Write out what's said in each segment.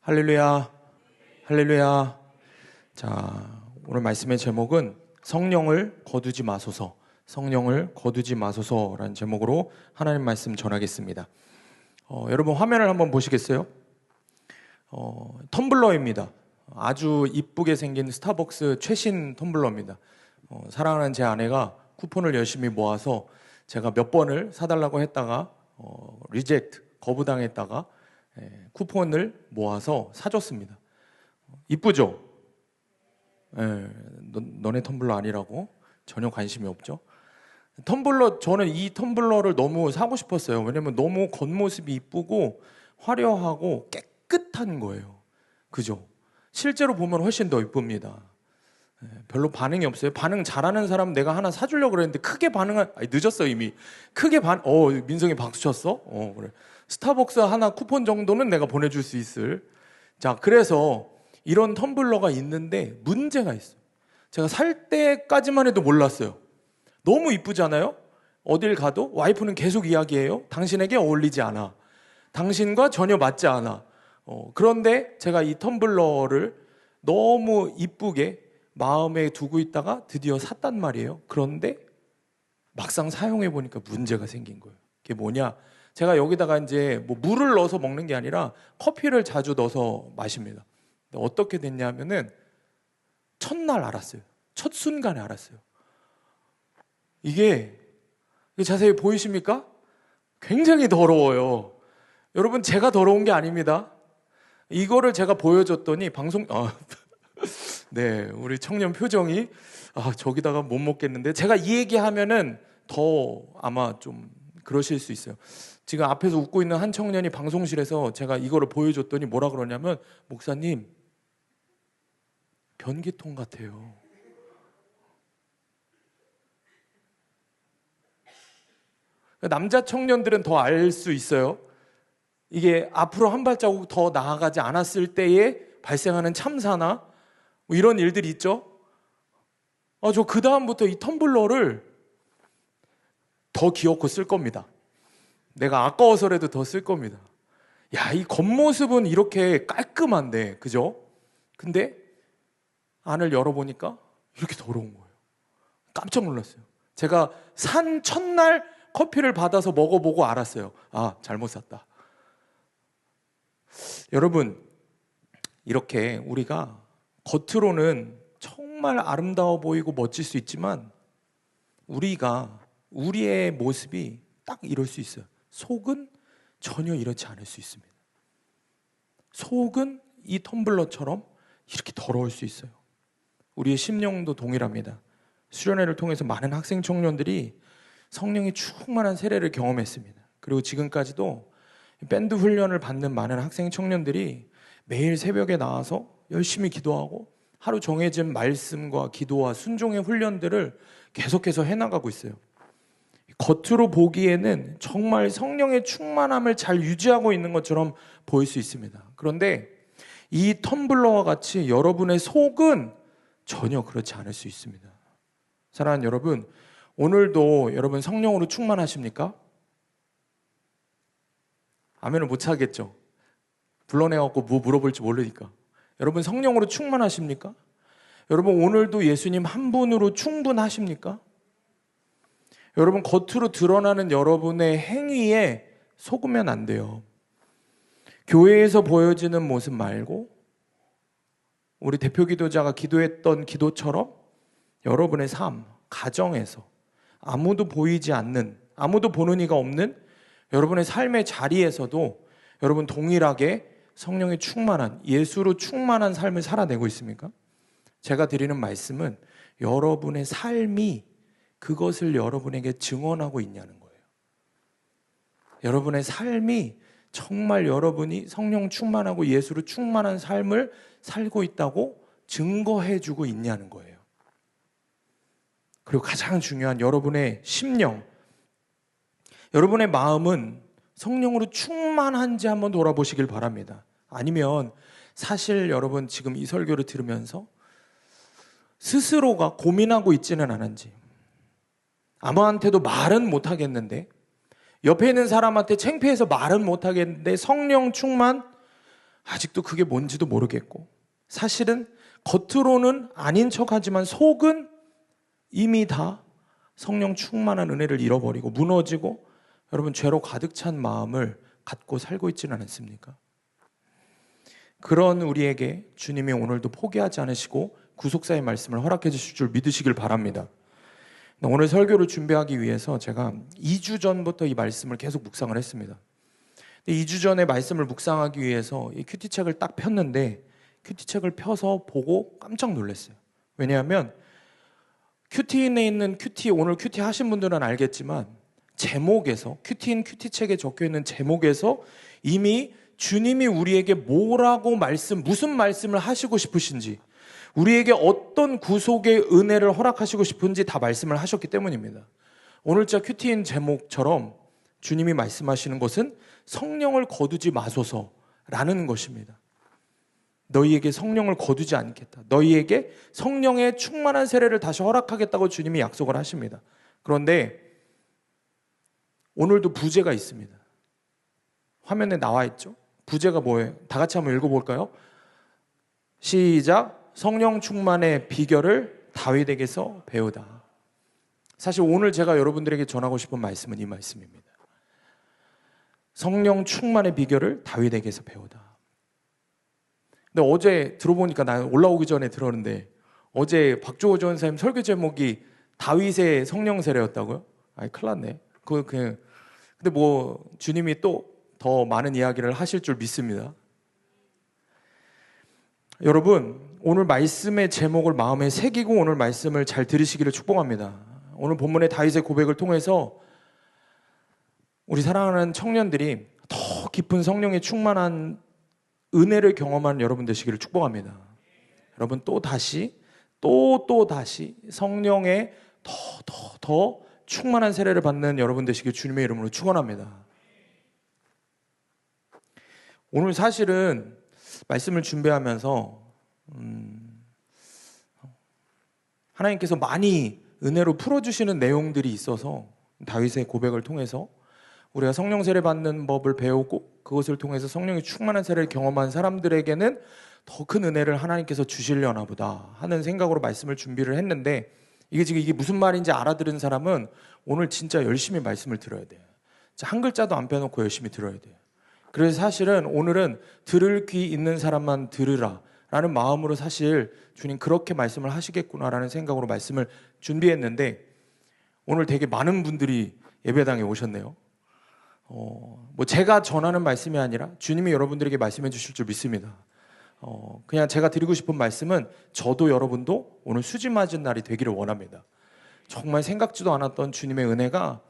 할렐루야, 할렐루야. 자, 오늘 말씀의 제목은 성령을 거두지 마소서, 성령을 거두지 마소서라는 제목으로 하나님 말씀 전하겠습니다. 여러분 화면을 한번 보시겠어요? 텀블러입니다. 아주 이쁘게 생긴 스타벅스 최신 텀블러입니다. 사랑하는 제 아내가 쿠폰을 열심히 모아서 제가 몇 번을 사달라고 했다가 리젝트, 거부당했다가 쿠폰을 모아서 사줬습니다. 이쁘죠? 너네 텀블러 아니라고? 전혀 관심이 없죠? 텀블러, 저는 이 텀블러를 너무 사고 싶었어요. 왜냐면 너무 겉모습이 이쁘고 화려하고 깨끗한 거예요. 그죠? 실제로 보면 훨씬 더 이쁩니다. 별로 반응이 없어요. 반응 잘하는 사람 내가 하나 사주려고 그랬는데 크게 늦었어 이미. 크게 민성이 박수 쳤어? 그래. 스타벅스 하나 쿠폰 정도는 내가 보내줄 수 있을. 자, 그래서 이런 텀블러가 있는데 문제가 있어요. 제가 살 때까지만 해도 몰랐어요. 너무 이쁘잖아요? 어딜 가도 와이프는 계속 이야기해요. 당신에게 어울리지 않아. 당신과 전혀 맞지 않아. 그런데 제가 이 텀블러를 너무 이쁘게 마음에 두고 있다가 드디어 샀단 말이에요. 그런데 막상 사용해 보니까 문제가 생긴 거예요. 그게 뭐냐? 제가 여기다가 이제 뭐 물을 넣어서 먹는 게 아니라 커피를 자주 넣어서 마십니다. 근데 어떻게 됐냐면은 첫날 알았어요. 첫 순간에 알았어요. 이게 자세히 보이십니까? 굉장히 더러워요. 여러분, 제가 더러운 게 아닙니다. 이거를 제가 보여줬더니 네, 우리 청년 표정이 저기다가 못 먹겠는데, 제가 이 얘기하면은 더 아마 좀 그러실 수 있어요. 지금 앞에서 웃고 있는 한 청년이 방송실에서 제가 이거를 보여줬더니 뭐라 그러냐면, 목사님 변기통 같아요. 남자 청년들은 더 알 수 있어요. 이게 앞으로 한 발자국 더 나아가지 않았을 때에 발생하는 참사나 뭐 이런 일들이 있죠. 저 그 다음부터 이 텀블러를 더 기어코 쓸 겁니다. 내가 아까워서라도 더 쓸 겁니다. 야, 이 겉모습은 이렇게 깔끔한데, 그죠? 근데 안을 열어보니까 이렇게 더러운 거예요. 깜짝 놀랐어요. 제가 산 첫날 커피를 받아서 먹어보고 알았어요. 잘못 샀다. 여러분, 이렇게 우리가 겉으로는 정말 아름다워 보이고 멋질 수 있지만 우리의 모습이 딱 이럴 수 있어요. 속은 전혀 이렇지 않을 수 있습니다. 속은 이 텀블러처럼 이렇게 더러울 수 있어요. 우리의 심령도 동일합니다. 수련회를 통해서 많은 학생 청년들이 성령의 충만한 세례를 경험했습니다. 그리고 지금까지도 밴드 훈련을 받는 많은 학생 청년들이 매일 새벽에 나와서 열심히 기도하고 하루 정해진 말씀과 기도와 순종의 훈련들을 계속해서 해나가고 있어요. 겉으로 보기에는 정말 성령의 충만함을 잘 유지하고 있는 것처럼 보일 수 있습니다. 그런데 이 텀블러와 같이 여러분의 속은 전혀 그렇지 않을 수 있습니다. 사랑하는 여러분, 오늘도 여러분 성령으로 충만하십니까? 아멘을 못 하겠죠. 불러내갖고 뭐 물어볼지 모르니까. 여러분 성령으로 충만하십니까? 여러분 오늘도 예수님 한 분으로 충분하십니까? 여러분 겉으로 드러나는 여러분의 행위에 속으면 안 돼요. 교회에서 보여지는 모습 말고 우리 대표 기도자가 기도했던 기도처럼 여러분의 삶, 가정에서 아무도 보이지 않는, 아무도 보는 이가 없는 여러분의 삶의 자리에서도 여러분 동일하게 성령의 충만한, 예수로 충만한 삶을 살아내고 있습니까? 제가 드리는 말씀은 여러분의 삶이 그것을 여러분에게 증언하고 있냐는 거예요. 여러분의 삶이 정말 여러분이 성령 충만하고 예수로 충만한 삶을 살고 있다고 증거해주고 있냐는 거예요. 그리고 가장 중요한 여러분의 심령, 여러분의 마음은 성령으로 충만한지 한번 돌아보시길 바랍니다. 아니면 사실 여러분 지금 이 설교를 들으면서 스스로가 고민하고 있지는 않은지, 아무한테도 말은 못하겠는데, 옆에 있는 사람한테 창피해서 말은 못하겠는데 성령 충만, 아직도 그게 뭔지도 모르겠고, 사실은 겉으로는 아닌 척하지만 속은 이미 다 성령 충만한 은혜를 잃어버리고 무너지고 여러분 죄로 가득 찬 마음을 갖고 살고 있지는 않습니까? 그런 우리에게 주님이 오늘도 포기하지 않으시고 구속사의 말씀을 허락해 주실 줄 믿으시길 바랍니다. 오늘 설교를 준비하기 위해서 제가 2주 전부터 이 말씀을 계속 묵상을 했습니다. 2주 전에 말씀을 묵상하기 위해서 이 큐티책을 딱 폈는데 큐티책을 펴서 보고 깜짝 놀랐어요. 왜냐하면 큐티인에 있는 오늘 큐티 하신 분들은 알겠지만 제목에서, 큐티인 큐티책에 적혀있는 제목에서 이미 주님이 우리에게 뭐라고 무슨 말씀을 하시고 싶으신지, 우리에게 어떤 구속의 은혜를 허락하시고 싶은지 다 말씀을 하셨기 때문입니다. 오늘자 큐티인 제목처럼 주님이 말씀하시는 것은 성령을 거두지 마소서라는 것입니다. 너희에게 성령을 거두지 않겠다. 너희에게 성령의 충만한 세례를 다시 허락하겠다고 주님이 약속을 하십니다. 그런데 오늘도 부제가 있습니다. 화면에 나와 있죠? 부제가 뭐예요? 다 같이 한번 읽어볼까요? 시작. 성령 충만의 비결을 다윗에게서 배우다. 사실 오늘 제가 여러분들에게 전하고 싶은 말씀은 이 말씀입니다. 성령 충만의 비결을 다윗에게서 배우다. 근데 어제 들어보니까, 나 올라오기 전에 들었는데 어제 박주호 전사님 설교 제목이 다윗의 성령 세례였다고요? 아이, 큰일 났네. 근데 뭐 주님이 또 더 많은 이야기를 하실 줄 믿습니다. 여러분, 오늘 말씀의 제목을 마음에 새기고 오늘 말씀을 잘 들으시기를 축복합니다. 오늘 본문의 다윗의 고백을 통해서 우리 사랑하는 청년들이 더 깊은 성령의 충만한 은혜를 경험하는 여러분 되시기를 축복합니다. 여러분 또 다시 성령의 더 충만한 세례를 받는 여러분 되시길 주님의 이름으로 축원합니다. 오늘 사실은 말씀을 준비하면서 하나님께서 많이 은혜로 풀어주시는 내용들이 있어서 다윗의 고백을 통해서 우리가 성령 세례 받는 법을 배우고 그것을 통해서 성령의 충만한 세례를 경험한 사람들에게는 더 큰 은혜를 하나님께서 주시려나 보다 하는 생각으로 말씀을 준비를 했는데, 이게 무슨 말인지 알아들은 사람은 오늘 진짜 열심히 말씀을 들어야 돼요. 한 글자도 안 빼놓고 열심히 들어야 돼요. 그래서 사실은 오늘은 들을 귀 있는 사람만 들으라 라는 마음으로 사실 주님 그렇게 말씀을 하시겠구나라는 생각으로 말씀을 준비했는데, 오늘 되게 많은 분들이 예배당에 오셨네요. 뭐 제가 전하는 말씀이 아니라 주님이 여러분들에게 말씀해 주실 줄 믿습니다. 그냥 제가 드리고 싶은 말씀은 저도 여러분도 오늘 수지 맞은 날이 되기를 원합니다. 정말 생각지도 않았던 주님의 은혜가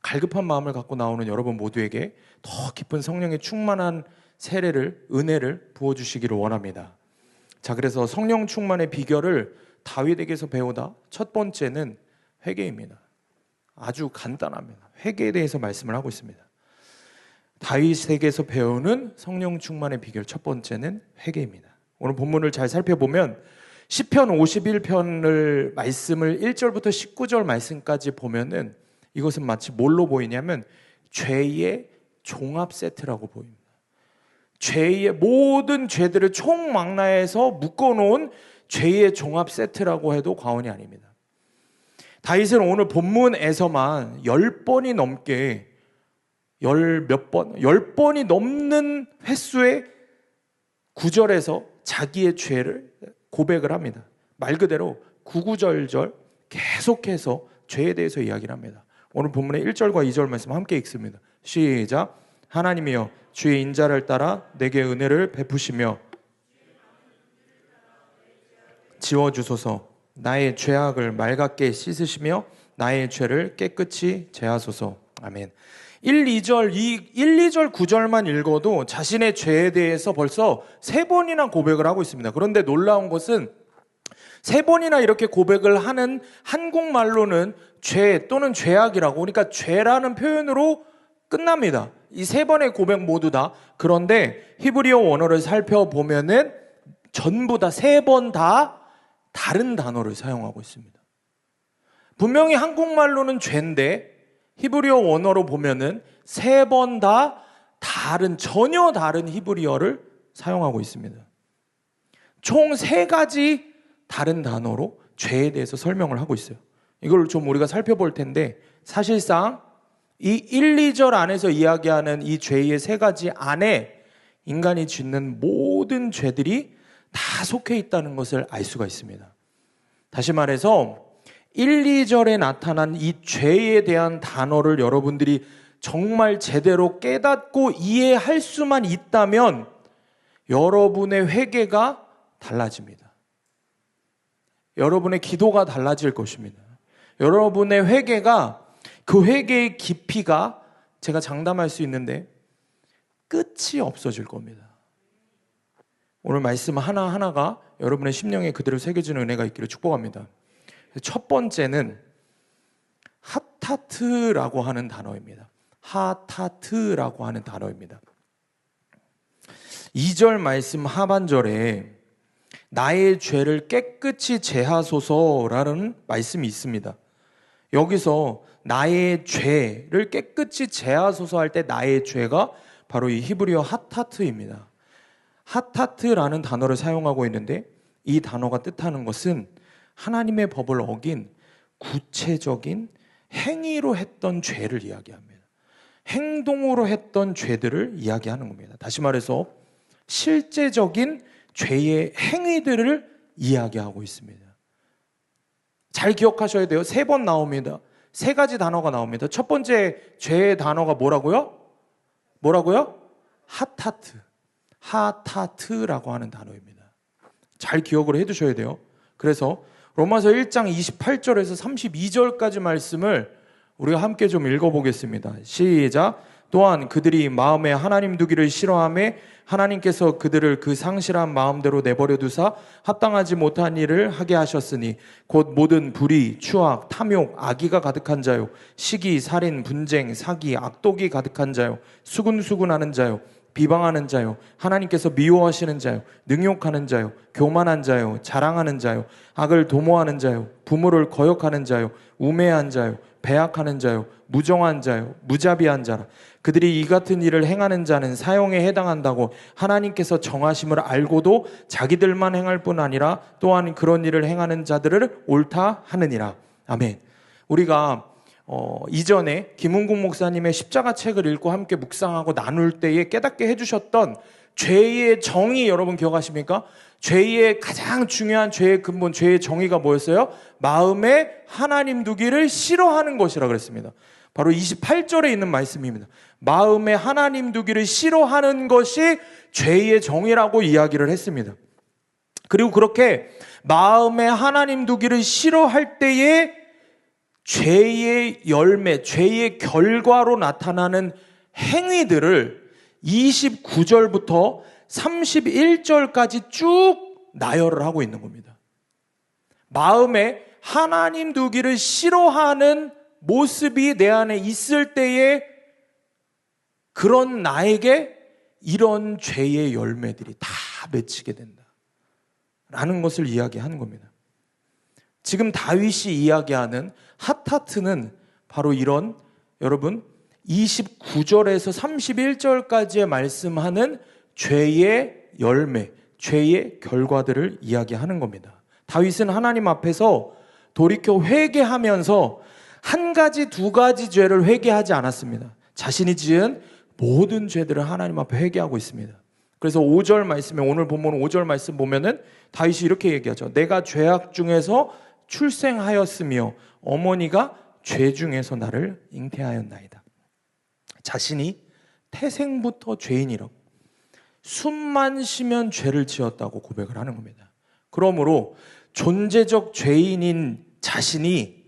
갈급한 마음을 갖고 나오는 여러분 모두에게 더 깊은 성령의 충만한 세례를, 은혜를 부어주시기를 원합니다. 자, 그래서 성령 충만의 비결을 다윗에게서 배우다. 첫 번째는 회개입니다. 아주 간단합니다. 회개에 대해서 말씀을 하고 있습니다. 다윗에게서 배우는 성령 충만의 비결 첫 번째는 회개입니다. 오늘 본문을 잘 살펴보면 시편 51편을 말씀을 1절부터 19절 말씀까지 보면은 이것은 마치 뭘로 보이냐면 죄의 종합 세트라고 보입니다. 죄의 모든 죄들을 총망라해서 묶어놓은 죄의 종합 세트라고 해도 과언이 아닙니다. 다윗은 오늘 본문에서만 10번이 넘게 10번이 넘는 횟수의 구절에서 자기의 죄를 고백을 합니다. 말 그대로 구구절절 계속해서 죄에 대해서 이야기를 합니다. 오늘 본문의 1절과 2절 말씀 함께 읽습니다. 시작. 하나님이여 주의 인자를 따라 내게 은혜를 베푸시며 지워주소서. 나의 죄악을 맑게 씻으시며 나의 죄를 깨끗이 제하소서. 아멘. 1, 2절 9절만 읽어도 자신의 죄에 대해서 벌써 3번이나 고백을 하고 있습니다. 그런데 놀라운 것은 3번이나 이렇게 고백을 하는 한국말로는 죄 또는 죄악이라고, 그러니까 죄라는 표현으로 끝납니다. 이 3번의 고백 모두 다. 그런데 히브리어 원어를 살펴보면은 전부 다 3번 다 다른 단어를 사용하고 있습니다. 분명히 한국말로는 죄인데 히브리어 원어로 보면은 3번 다 전혀 다른 히브리어를 사용하고 있습니다. 총 3가지 다른 단어로 죄에 대해서 설명을 하고 있어요. 이걸 좀 우리가 살펴볼 텐데, 사실상 이 1, 2절 안에서 이야기하는 이 죄의 3가지 안에 인간이 짓는 모든 죄들이 다 속해 있다는 것을 알 수가 있습니다. 다시 말해서 1, 2절에 나타난 이 죄에 대한 단어를 여러분들이 정말 제대로 깨닫고 이해할 수만 있다면 여러분의 회개가 달라집니다. 여러분의 기도가 달라질 것입니다. 여러분의 회개가, 그 회개의 깊이가 제가 장담할 수 있는데 끝이 없어질 겁니다. 오늘 말씀 하나하나가 여러분의 심령에 그대로 새겨지는 은혜가 있기를 축복합니다. 첫 번째는 하타트라고 하는 단어입니다. 하타트라고 하는 단어입니다. 2절 말씀 하반절에 나의 죄를 깨끗이 제하소서라는 말씀이 있습니다. 여기서 나의 죄를 깨끗이 제하소서 할 때 나의 죄가 바로 이 히브리어 하타트입니다. 하타트라는 단어를 사용하고 있는데, 이 단어가 뜻하는 것은 하나님의 법을 어긴 구체적인 행위로 했던 죄를 이야기합니다. 행동으로 했던 죄들을 이야기하는 겁니다. 다시 말해서 실제적인 죄의 행위들을 이야기하고 있습니다. 잘 기억하셔야 돼요. 3번 나옵니다. 3가지 단어가 나옵니다. 첫 번째 죄의 단어가 뭐라고요? 하타트. 하타트라고 하는 단어입니다. 잘 기억을 해두셔야 돼요. 그래서 로마서 1장 28절에서 32절까지 말씀을 우리가 함께 좀 읽어보겠습니다. 시작. 또한 그들이 마음에 하나님 두기를 싫어하며 하나님께서 그들을 그 상실한 마음대로 내버려 두사 합당하지 못한 일을 하게 하셨으니 곧 모든 불의, 추악, 탐욕, 악의가 가득한 자요, 시기, 살인, 분쟁, 사기, 악독이 가득한 자요, 수군수군하는 자요, 비방하는 자요, 하나님께서 미워하시는 자요, 능욕하는 자요, 교만한 자요, 자랑하는 자요, 악을 도모하는 자요, 부모를 거역하는 자요, 우매한 자요, 배악하는 자요, 무정한 자요, 무자비한 자라. 그들이 이 같은 일을 행하는 자는 사형에 해당한다고 하나님께서 정하심을 알고도 자기들만 행할 뿐 아니라 또한 그런 일을 행하는 자들을 옳다 하느니라. 아멘. 우리가 이전에 김은국 목사님의 십자가 책을 읽고 함께 묵상하고 나눌 때에 깨닫게 해주셨던 죄의 정의, 여러분 기억하십니까? 죄의 가장 중요한 죄의 근본, 죄의 정의가 뭐였어요? 마음에 하나님 두기를 싫어하는 것이라 그랬습니다. 바로 28절에 있는 말씀입니다. 마음에 하나님 두기를 싫어하는 것이 죄의 정의라고 이야기를 했습니다. 그리고 그렇게 마음에 하나님 두기를 싫어할 때에 죄의 열매, 죄의 결과로 나타나는 행위들을 29절부터 31절까지 쭉 나열을 하고 있는 겁니다. 마음에 하나님 두기를 싫어하는 모습이 내 안에 있을 때에 그런 나에게 이런 죄의 열매들이 다 맺히게 된다 라는 것을 이야기하는 겁니다. 지금 다윗이 이야기하는 하타트는 바로 이런, 여러분 29절에서 31절까지의 말씀하는 죄의 열매, 죄의 결과들을 이야기하는 겁니다. 다윗은 하나님 앞에서 돌이켜 회개하면서 한 가지, 두 가지 죄를 회개하지 않았습니다. 자신이 지은 모든 죄들을 하나님 앞에 회개하고 있습니다. 그래서 5절 말씀에, 오늘 본문 5절 말씀 보면은 다윗이 이렇게 얘기하죠. 내가 죄악 중에서 출생하였으며 어머니가 죄 중에서 나를 잉태하였나이다. 자신이 태생부터 죄인이라고, 숨만 쉬면 죄를 지었다고 고백을 하는 겁니다. 그러므로 존재적 죄인인 자신이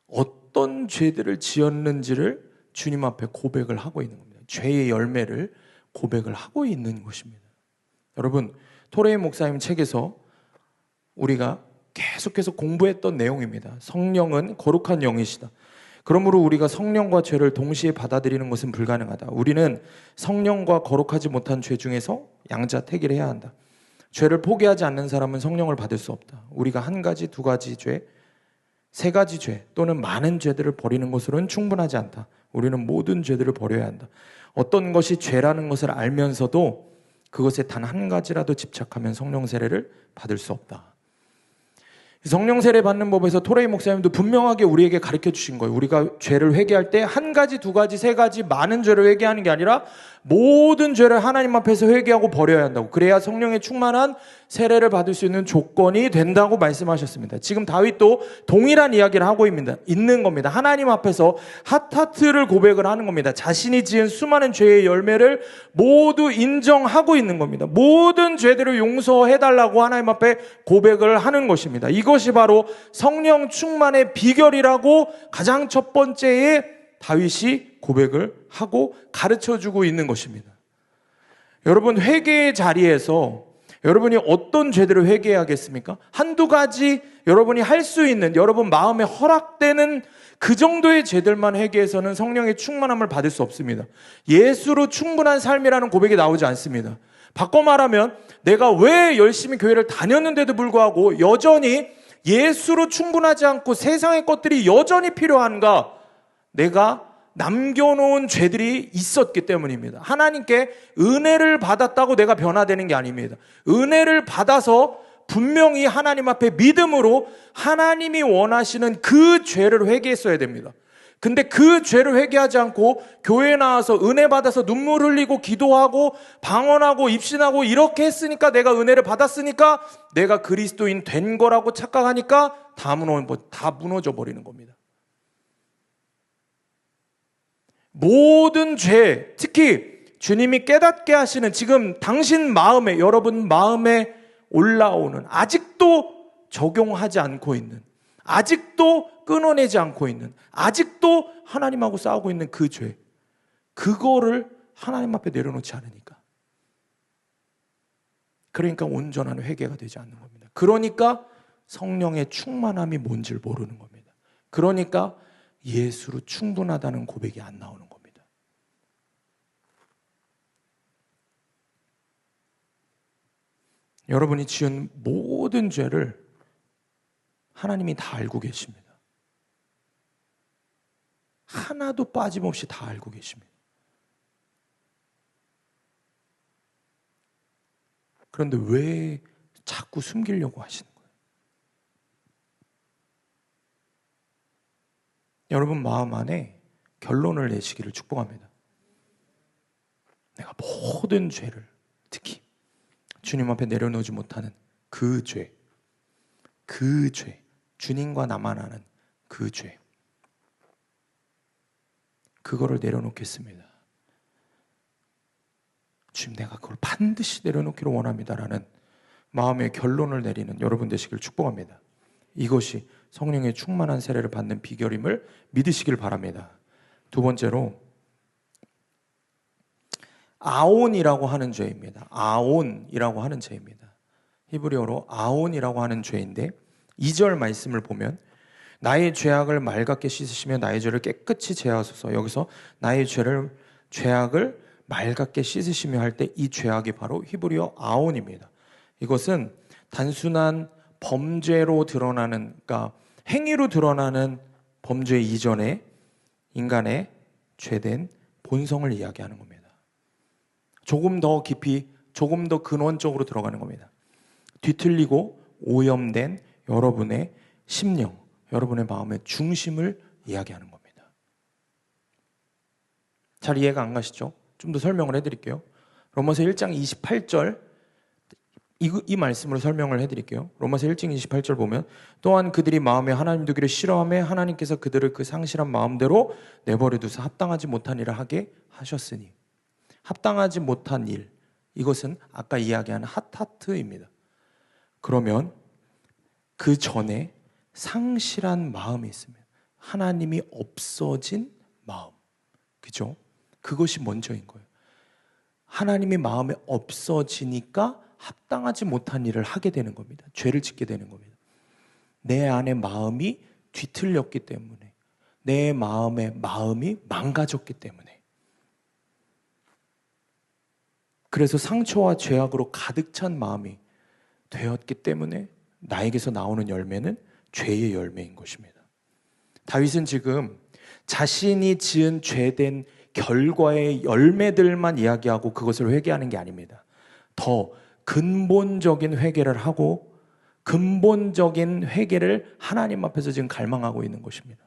어떤 죄들을 지었는지를 주님 앞에 고백을 하고 있는 겁니다. 죄의 열매를 고백을 하고 있는 것입니다. 여러분, 토레이 목사님 책에서 우리가 계속해서 공부했던 내용입니다. 성령은 거룩한 영이시다. 그러므로 우리가 성령과 죄를 동시에 받아들이는 것은 불가능하다. 우리는 성령과 거룩하지 못한 죄 중에서 양자택일을 해야 한다. 죄를 포기하지 않는 사람은 성령을 받을 수 없다. 우리가 한 가지, 두 가지 죄, 세 가지 죄 또는 많은 죄들을 버리는 것으로는 충분하지 않다. 우리는 모든 죄들을 버려야 한다. 어떤 것이 죄라는 것을 알면서도 그것에 단 한 가지라도 집착하면 성령 세례를 받을 수 없다. 성령 세례 받는 법에서 토레이 목사님도 분명하게 우리에게 가르쳐 주신 거예요. 우리가 죄를 회개할 때 한 가지, 두 가지, 세 가지 많은 죄를 회개하는 게 아니라 모든 죄를 하나님 앞에서 회개하고 버려야 한다고. 그래야 성령의 충만한 세례를 받을 수 있는 조건이 된다고 말씀하셨습니다. 지금 다윗도 동일한 이야기를 하고 있는 겁니다. 하나님 앞에서 핫하트를 고백을 하는 겁니다. 자신이 지은 수많은 죄의 열매를 모두 인정하고 있는 겁니다. 모든 죄들을 용서해달라고 하나님 앞에 고백을 하는 것입니다. 이것이 바로 성령 충만의 비결이라고 가장 첫 번째에 다윗이 고백을 하고 가르쳐주고 있는 것입니다. 여러분, 회개의 자리에서 여러분이 어떤 죄들을 회개하겠습니까? 한두 가지 여러분이 할 수 있는, 여러분 마음에 허락되는 그 정도의 죄들만 회개해서는 성령의 충만함을 받을 수 없습니다. 예수로 충분한 삶이라는 고백이 나오지 않습니다. 바꿔 말하면 내가 왜 열심히 교회를 다녔는데도 불구하고 여전히 예수로 충분하지 않고 세상의 것들이 여전히 필요한가? 내가 남겨놓은 죄들이 있었기 때문입니다. 하나님께 은혜를 받았다고 내가 변화되는 게 아닙니다. 은혜를 받아서 분명히 하나님 앞에 믿음으로 하나님이 원하시는 그 죄를 회개했어야 됩니다. 근데 그 죄를 회개하지 않고 교회에 나와서 은혜 받아서 눈물 흘리고 기도하고 방언하고 입신하고 이렇게 했으니까, 내가 은혜를 받았으니까 내가 그리스도인 된 거라고 착각하니까 다 무너져 버리는 겁니다. 모든 죄, 특히 주님이 깨닫게 하시는 지금 당신 마음에, 여러분 마음에 올라오는, 아직도 적용하지 않고 있는, 아직도 끊어내지 않고 있는, 아직도 하나님하고 싸우고 있는 그 죄, 그거를 하나님 앞에 내려놓지 않으니까, 그러니까 온전한 회개가 되지 않는 겁니다. 그러니까 성령의 충만함이 뭔지를 모르는 겁니다. 그러니까 예수로 충분하다는 고백이 안 나오는 겁니다. 여러분이 지은 모든 죄를 하나님이 다 알고 계십니다. 하나도 빠짐없이 다 알고 계십니다. 그런데 왜 자꾸 숨기려고 하시는 거예요? 여러분 마음 안에 결론을 내시기를 축복합니다. 내가 모든 죄를, 특히 주님 앞에 내려놓지 못하는 그 죄, 주님과 나만 아는 그 죄, 그거를 내려놓겠습니다. 주님, 내가 그걸 반드시 내려놓기를 원합니다라는 마음의 결론을 내리는 여러분 되시길 축복합니다. 이것이 성령의 충만한 세례를 받는 비결임을 믿으시길 바랍니다. 두 번째로 아온이라고 하는 죄입니다. 아온이라고 하는 죄입니다. 히브리어로 아온이라고 하는 죄인데 2절 말씀을 보면 나의 죄악을 맑게 씻으시며 나의 죄를 깨끗이 제하소서. 여기서 나의 죄악을 맑게 씻으시며 할 때 이 죄악이 바로 히브리어 아온입니다. 이것은 단순한 범죄로 드러나는, 그러니까 행위로 드러나는 범죄 이전에 인간의 죄된 본성을 이야기하는 겁니다. 조금 더 깊이, 조금 더 근원적으로 들어가는 겁니다. 뒤틀리고 오염된 여러분의 심령, 여러분의 마음의 중심을 이야기하는 겁니다. 잘 이해가 안 가시죠? 좀 더 설명을 해드릴게요. 로마서 1장 28절 이 말씀으로 설명을 해드릴게요. 로마서 1장 28절 보면 또한 그들이 마음에 하나님 두기를 싫어하며 하나님께서 그들을 그 상실한 마음대로 내버려 두사 합당하지 못한 일을 하게 하셨으니, 합당하지 못한 일, 이것은 아까 이야기한 핫하트입니다. 그러면 그 전에 상실한 마음이 있습니다. 하나님이 없어진 마음, 그죠? 그것이 먼저인 거예요. 하나님이 마음에 없어지니까 합당하지 못한 일을 하게 되는 겁니다. 죄를 짓게 되는 겁니다. 내 안에 마음이 뒤틀렸기 때문에, 내 마음이 망가졌기 때문에, 그래서 상처와 죄악으로 가득 찬 마음이 되었기 때문에 나에게서 나오는 열매는 죄의 열매인 것입니다. 다윗은 지금 자신이 지은 죄된 결과의 열매들만 이야기하고 그것을 회개하는 게 아닙니다. 더 근본적인 회개를 하고 근본적인 회개를 하나님 앞에서 지금 갈망하고 있는 것입니다.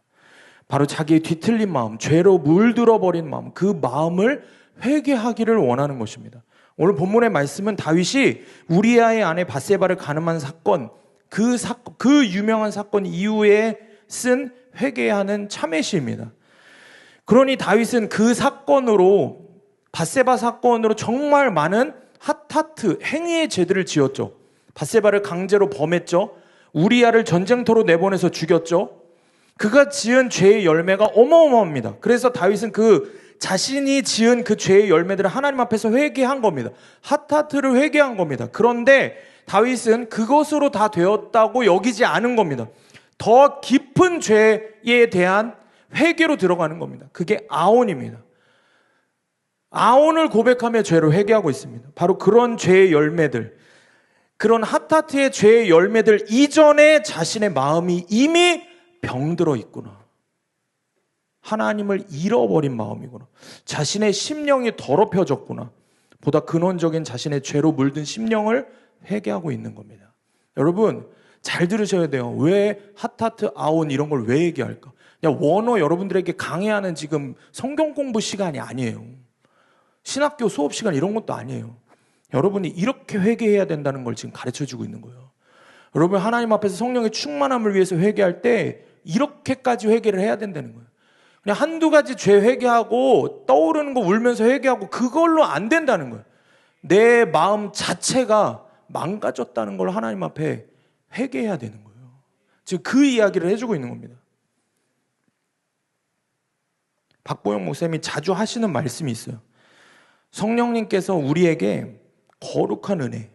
바로 자기의 뒤틀린 마음, 죄로 물들어 버린 마음, 그 마음을 회개하기를 원하는 것입니다. 오늘 본문의 말씀은 다윗이 우리아의 아내 밧세바를 간음한 사건, 그 유명한 사건 이후에 쓴 회개하는 참회시입니다. 그러니 다윗은 그 사건으로, 밧세바 사건으로 정말 많은 핫하트, 행위의 죄들을 지었죠. 밧세바를 강제로 범했죠. 우리아를 전쟁터로 내보내서 죽였죠. 그가 지은 죄의 열매가 어마어마합니다. 그래서 다윗은 자신이 지은 그 죄의 열매들을 하나님 앞에서 회개한 겁니다. 핫하트를 회개한 겁니다. 그런데 다윗은 그것으로 다 되었다고 여기지 않은 겁니다. 더 깊은 죄에 대한 회개로 들어가는 겁니다. 그게 아온입니다. 아온을 고백하며 죄를 회개하고 있습니다. 바로 그런 죄의 열매들, 그런 핫하트의 죄의 열매들 이전에 자신의 마음이 이미 병들어 있구나. 하나님을 잃어버린 마음이구나. 자신의 심령이 더럽혀졌구나. 보다 근원적인 자신의 죄로 물든 심령을 회개하고 있는 겁니다. 여러분 잘 들으셔야 돼요. 왜 핫하트, 아온 이런 걸 왜 얘기할까? 그냥 원어 여러분들에게 강의하는 지금 성경 공부 시간이 아니에요. 신학교 수업 시간 이런 것도 아니에요. 여러분이 이렇게 회개해야 된다는 걸 지금 가르쳐주고 있는 거예요. 여러분 하나님 앞에서 성령의 충만함을 위해서 회개할 때 이렇게까지 회개를 해야 된다는 거예요. 그냥 한두 가지 죄 회개하고 떠오르는 거 울면서 회개하고 그걸로 안 된다는 거예요. 내 마음 자체가 망가졌다는 걸 하나님 앞에 회개해야 되는 거예요. 지금 그 이야기를 해주고 있는 겁니다. 박보영 목사님이 자주 하시는 말씀이 있어요. 성령님께서 우리에게 거룩한 은혜,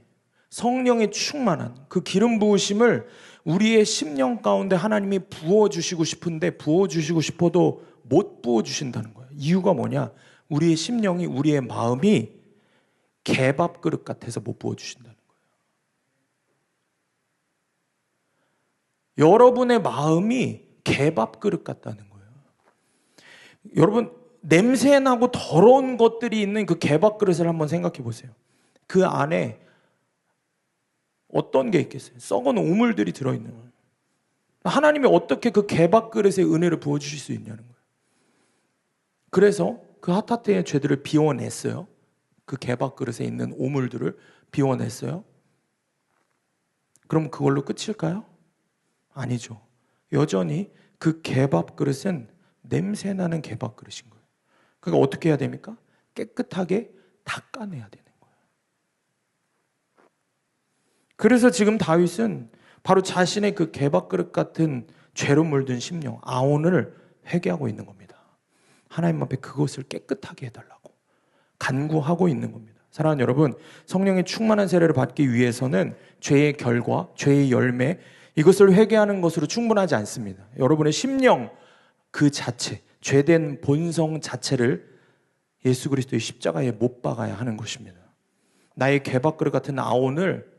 성령의 충만한 그 기름 부으심을 우리의 심령 가운데 하나님이 부어주시고 싶은데 부어주시고 싶어도 못 부어주신다는 거예요. 이유가 뭐냐? 우리의 심령이, 우리의 마음이 개밥 그릇 같아서 못 부어주신다는 거예요. 여러분의 마음이 개밥 그릇 같다는 거예요. 여러분 냄새나고 더러운 것들이 있는 그 개밥 그릇을 한번 생각해 보세요. 그 안에 어떤 게 있겠어요? 썩은 오물들이 들어있는 거예요. 하나님이 어떻게 그 개밥 그릇에 은혜를 부어주실 수 있냐는 거예요. 그래서 그 핫하트의 죄들을 비워냈어요. 그 개밥 그릇에 있는 오물들을 비워냈어요. 그럼 그걸로 끝일까요? 아니죠. 여전히 그 개밥 그릇은 냄새나는 개밥 그릇인 거예요. 그러니까 어떻게 해야 됩니까? 깨끗하게 닦아내야 되는 거예요. 그래서 지금 다윗은 바로 자신의 그 개밥 그릇 같은 죄로 물든 심령, 아온을 회개하고 있는 겁니다. 하나님 앞에 그것을 깨끗하게 해달라고 간구하고 있는 겁니다. 사랑하는 여러분, 성령의 충만한 세례를 받기 위해서는 죄의 결과, 죄의 열매, 이것을 회개하는 것으로 충분하지 않습니다. 여러분의 심령 그 자체, 죄된 본성 자체를 예수 그리스도의 십자가에 못 박아야 하는 것입니다. 나의 개밥그릇 같은 아온을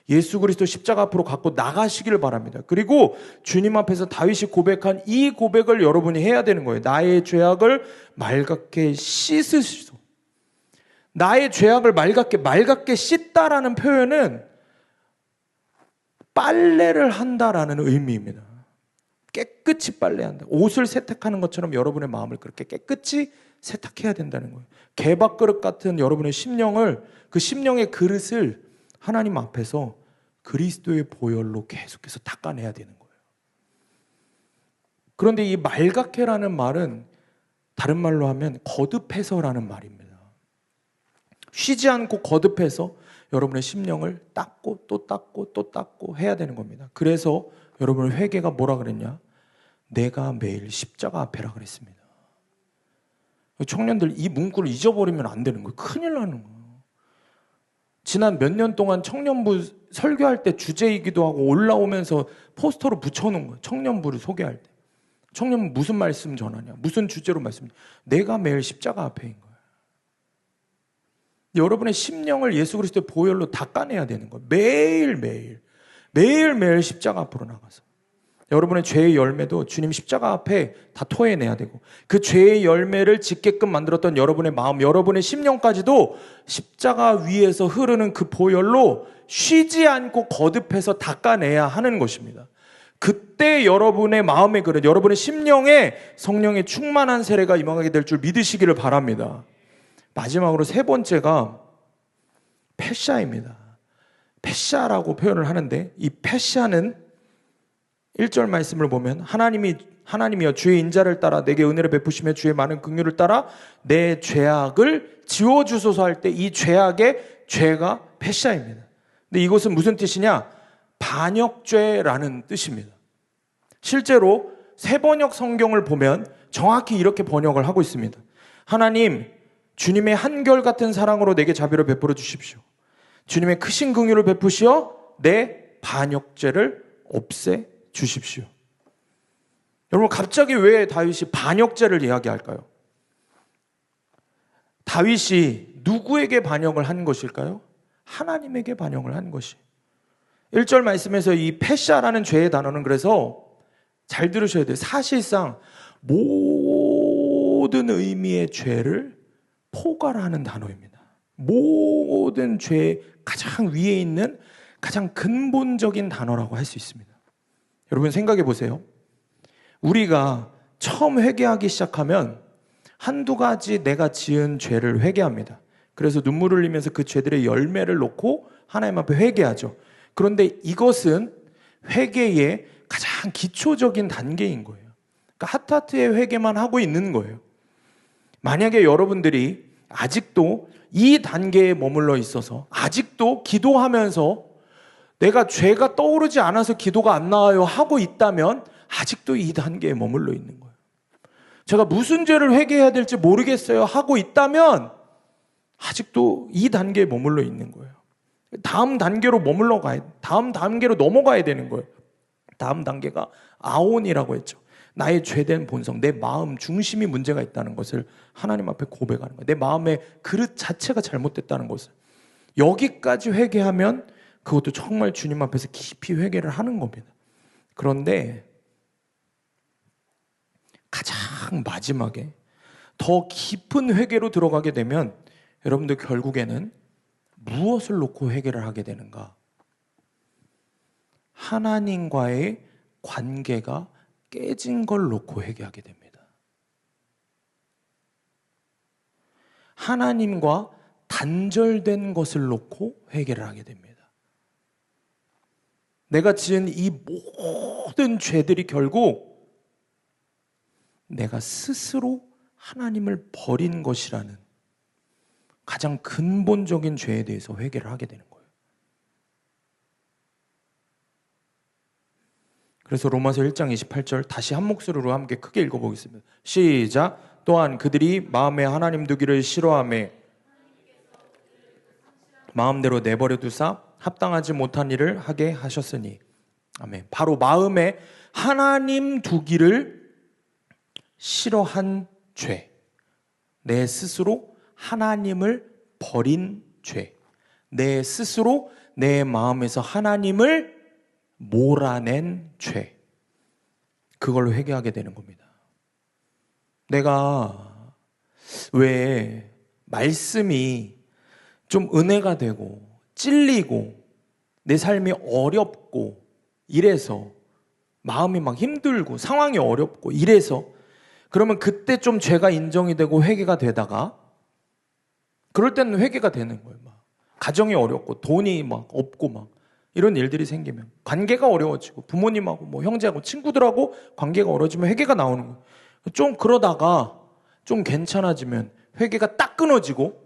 예수 그리스도 십자가 앞으로 갖고 나가시기를 바랍니다. 그리고 주님 앞에서 다윗이 고백한 이 고백을 여러분이 해야 되는 거예요. 나의 죄악을 맑게 씻으시소. 나의 죄악을 맑게 씻다라는 표현은 빨래를 한다라는 의미입니다. 깨끗이 빨래한다. 옷을 세탁하는 것처럼 여러분의 마음을 그렇게 깨끗이 세탁해야 된다는 거예요. 개밥그릇 같은 여러분의 심령을, 그 심령의 그릇을 하나님 앞에서 그리스도의 보혈로 계속해서 닦아내야 되는 거예요. 그런데 이 말갛게라는 말은 다른 말로 하면 거듭해서라는 말입니다. 쉬지 않고 거듭해서 여러분의 심령을 닦고 또 닦고 또 닦고 해야 되는 겁니다. 그래서 여러분의 회개가 뭐라 그랬냐? 내가 매일 십자가 앞에라 그랬습니다. 청년들 이 문구를 잊어버리면 안 되는 거예요. 큰일 나는 거예요. 지난 몇 년 동안 청년부 설교할 때 주제이기도 하고 올라오면서 포스터로 붙여놓은 거예요. 청년부를 소개할 때. 청년부 무슨 말씀 전하냐? 무슨 주제로 말씀? 내가 매일 십자가 앞에인 거예요. 여러분의 심령을 예수 그리스도의 보혈로 닦아내야 되는 거예요. 매일매일 십자가 앞으로 나가서. 여러분의 죄의 열매도 주님 십자가 앞에 다 토해내야 되고, 그 죄의 열매를 짓게끔 만들었던 여러분의 마음, 여러분의 심령까지도 십자가 위에서 흐르는 그 보혈로 쉬지 않고 거듭해서 닦아내야 하는 것입니다. 그때 여러분의 마음의 그릇, 여러분의 심령에 성령의 충만한 세례가 임하게 될 줄 믿으시기를 바랍니다. 마지막으로 세 번째가 패샤입니다. 패샤라고 표현을 하는데, 이 패샤는 1절 말씀을 보면 하나님이여 주의 인자를 따라 내게 은혜를 베푸시며 주의 많은 긍휼을 따라 내 죄악을 지워주소서 할 때 이 죄악의 죄가 패샤입니다. 근데 이것은 무슨 뜻이냐? 반역죄라는 뜻입니다. 실제로 새번역 성경을 보면 정확히 이렇게 번역을 하고 있습니다. 하나님, 주님의 한결같은 사랑으로 내게 자비를 베풀어 주십시오. 주님의 크신 긍휼을 베푸시어 내 반역죄를 없애 주십시오. 여러분, 갑자기 왜 다윗이 반역죄를 이야기할까요? 다윗이 누구에게 반역을 한 것일까요? 하나님에게 반역을 한 것이. 1절 말씀에서 이 패샤라는 죄의 단어는, 그래서 잘 들으셔야 돼요. 사실상 모든 의미의 죄를 포괄하는 단어입니다. 모든 죄의 가장 위에 있는 가장 근본적인 단어라고 할 수 있습니다. 여러분 생각해 보세요. 우리가 처음 회개하기 시작하면 한두 가지 내가 지은 죄를 회개합니다. 그래서 눈물을 흘리면서 그 죄들의 열매를 놓고 하나님 앞에 회개하죠. 그런데 이것은 회개의 가장 기초적인 단계인 거예요. 그러니까 핫하트의 회개만 하고 있는 거예요. 만약에 여러분들이 아직도 이 단계에 머물러 있어서 아직도 기도하면서 내가 죄가 떠오르지 않아서 기도가 안 나와요 하고 있다면 아직도 이 단계에 머물러 있는 거예요. 제가 무슨 죄를 회개해야 될지 모르겠어요 하고 있다면 아직도 이 단계에 머물러 있는 거예요. 다음 단계로 다음 단계로 넘어가야 되는 거예요. 다음 단계가 아온이라고 했죠. 나의 죄된 본성, 내 마음 중심이 문제가 있다는 것을 하나님 앞에 고백하는 거예요. 내 마음의 그릇 자체가 잘못됐다는 것을. 여기까지 회개하면 그것도 정말 주님 앞에서 깊이 회개를 하는 겁니다. 그런데 가장 마지막에 더 깊은 회개로 들어가게 되면 여러분들 결국에는 무엇을 놓고 회개를 하게 되는가? 하나님과의 관계가 깨진 걸 놓고 회개하게 됩니다. 하나님과 단절된 것을 놓고 회개를 하게 됩니다. 내가 지은 이 모든 죄들이 결국 내가 스스로 하나님을 버린 것이라는 가장 근본적인 죄에 대해서 회개를 하게 되는 거예요. 그래서 로마서 1장 28절 다시 한 목소리로 함께 크게 읽어보겠습니다. 시작. 또한 그들이 마음에 하나님 두기를 싫어하며 마음대로 내버려 두사 합당하지 못한 일을 하게 하셨으니. 아멘. 바로 마음에 하나님 두기를 싫어한 죄, 내 스스로 하나님을 버린 죄, 내 스스로 내 마음에서 하나님을 몰아낸 죄, 그걸로 회개하게 되는 겁니다. 내가 왜 말씀이 좀 은혜가 되고 찔리고 내 삶이 어렵고 이래서 마음이 막 힘들고 상황이 어렵고 이래서 그러면 그때 좀 죄가 인정이 되고 회개가 되다가 그럴 때는 회개가 되는 거예요. 막 가정이 어렵고 돈이 막 없고 막 이런 일들이 생기면 관계가 어려워지고 부모님하고 뭐 형제하고 친구들하고 관계가 어려워지면 회개가 나오는 거예요. 좀 그러다가 좀 괜찮아지면 회개가 딱 끊어지고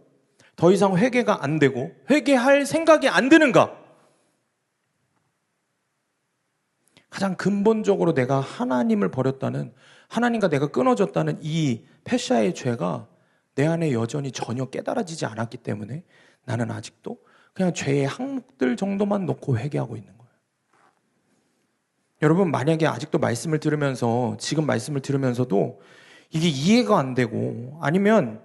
더 이상 회개가 안 되고 회개할 생각이 안 드는가? 가장 근본적으로 내가 하나님을 버렸다는, 하나님과 내가 끊어졌다는 이 패샤의 죄가 내 안에 여전히 전혀 깨달아지지 않았기 때문에 나는 아직도 그냥 죄의 항목들 정도만 놓고 회개하고 있는 거예요. 여러분, 만약에 아직도 말씀을 들으면서, 지금 말씀을 들으면서도 이게 이해가 안 되고 아니면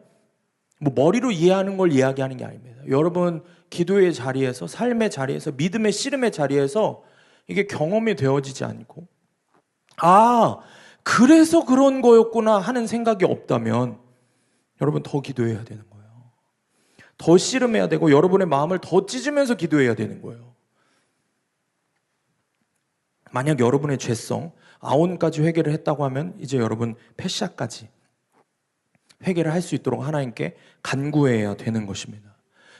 뭐 머리로 이해하는 걸 이야기하는 게 아닙니다. 여러분 기도의 자리에서, 삶의 자리에서, 믿음의 씨름의 자리에서 이게 경험이 되어지지 않고 아, 그래서 그런 거였구나 하는 생각이 없다면 여러분 더 기도해야 되는 거예요. 더 씨름해야 되고 여러분의 마음을 더 찢으면서 기도해야 되는 거예요. 만약 여러분의 죄성, 아온까지 회개를 했다고 하면 이제 여러분 패샤까지 회개를 할 수 있도록 하나님께 간구해야 되는 것입니다.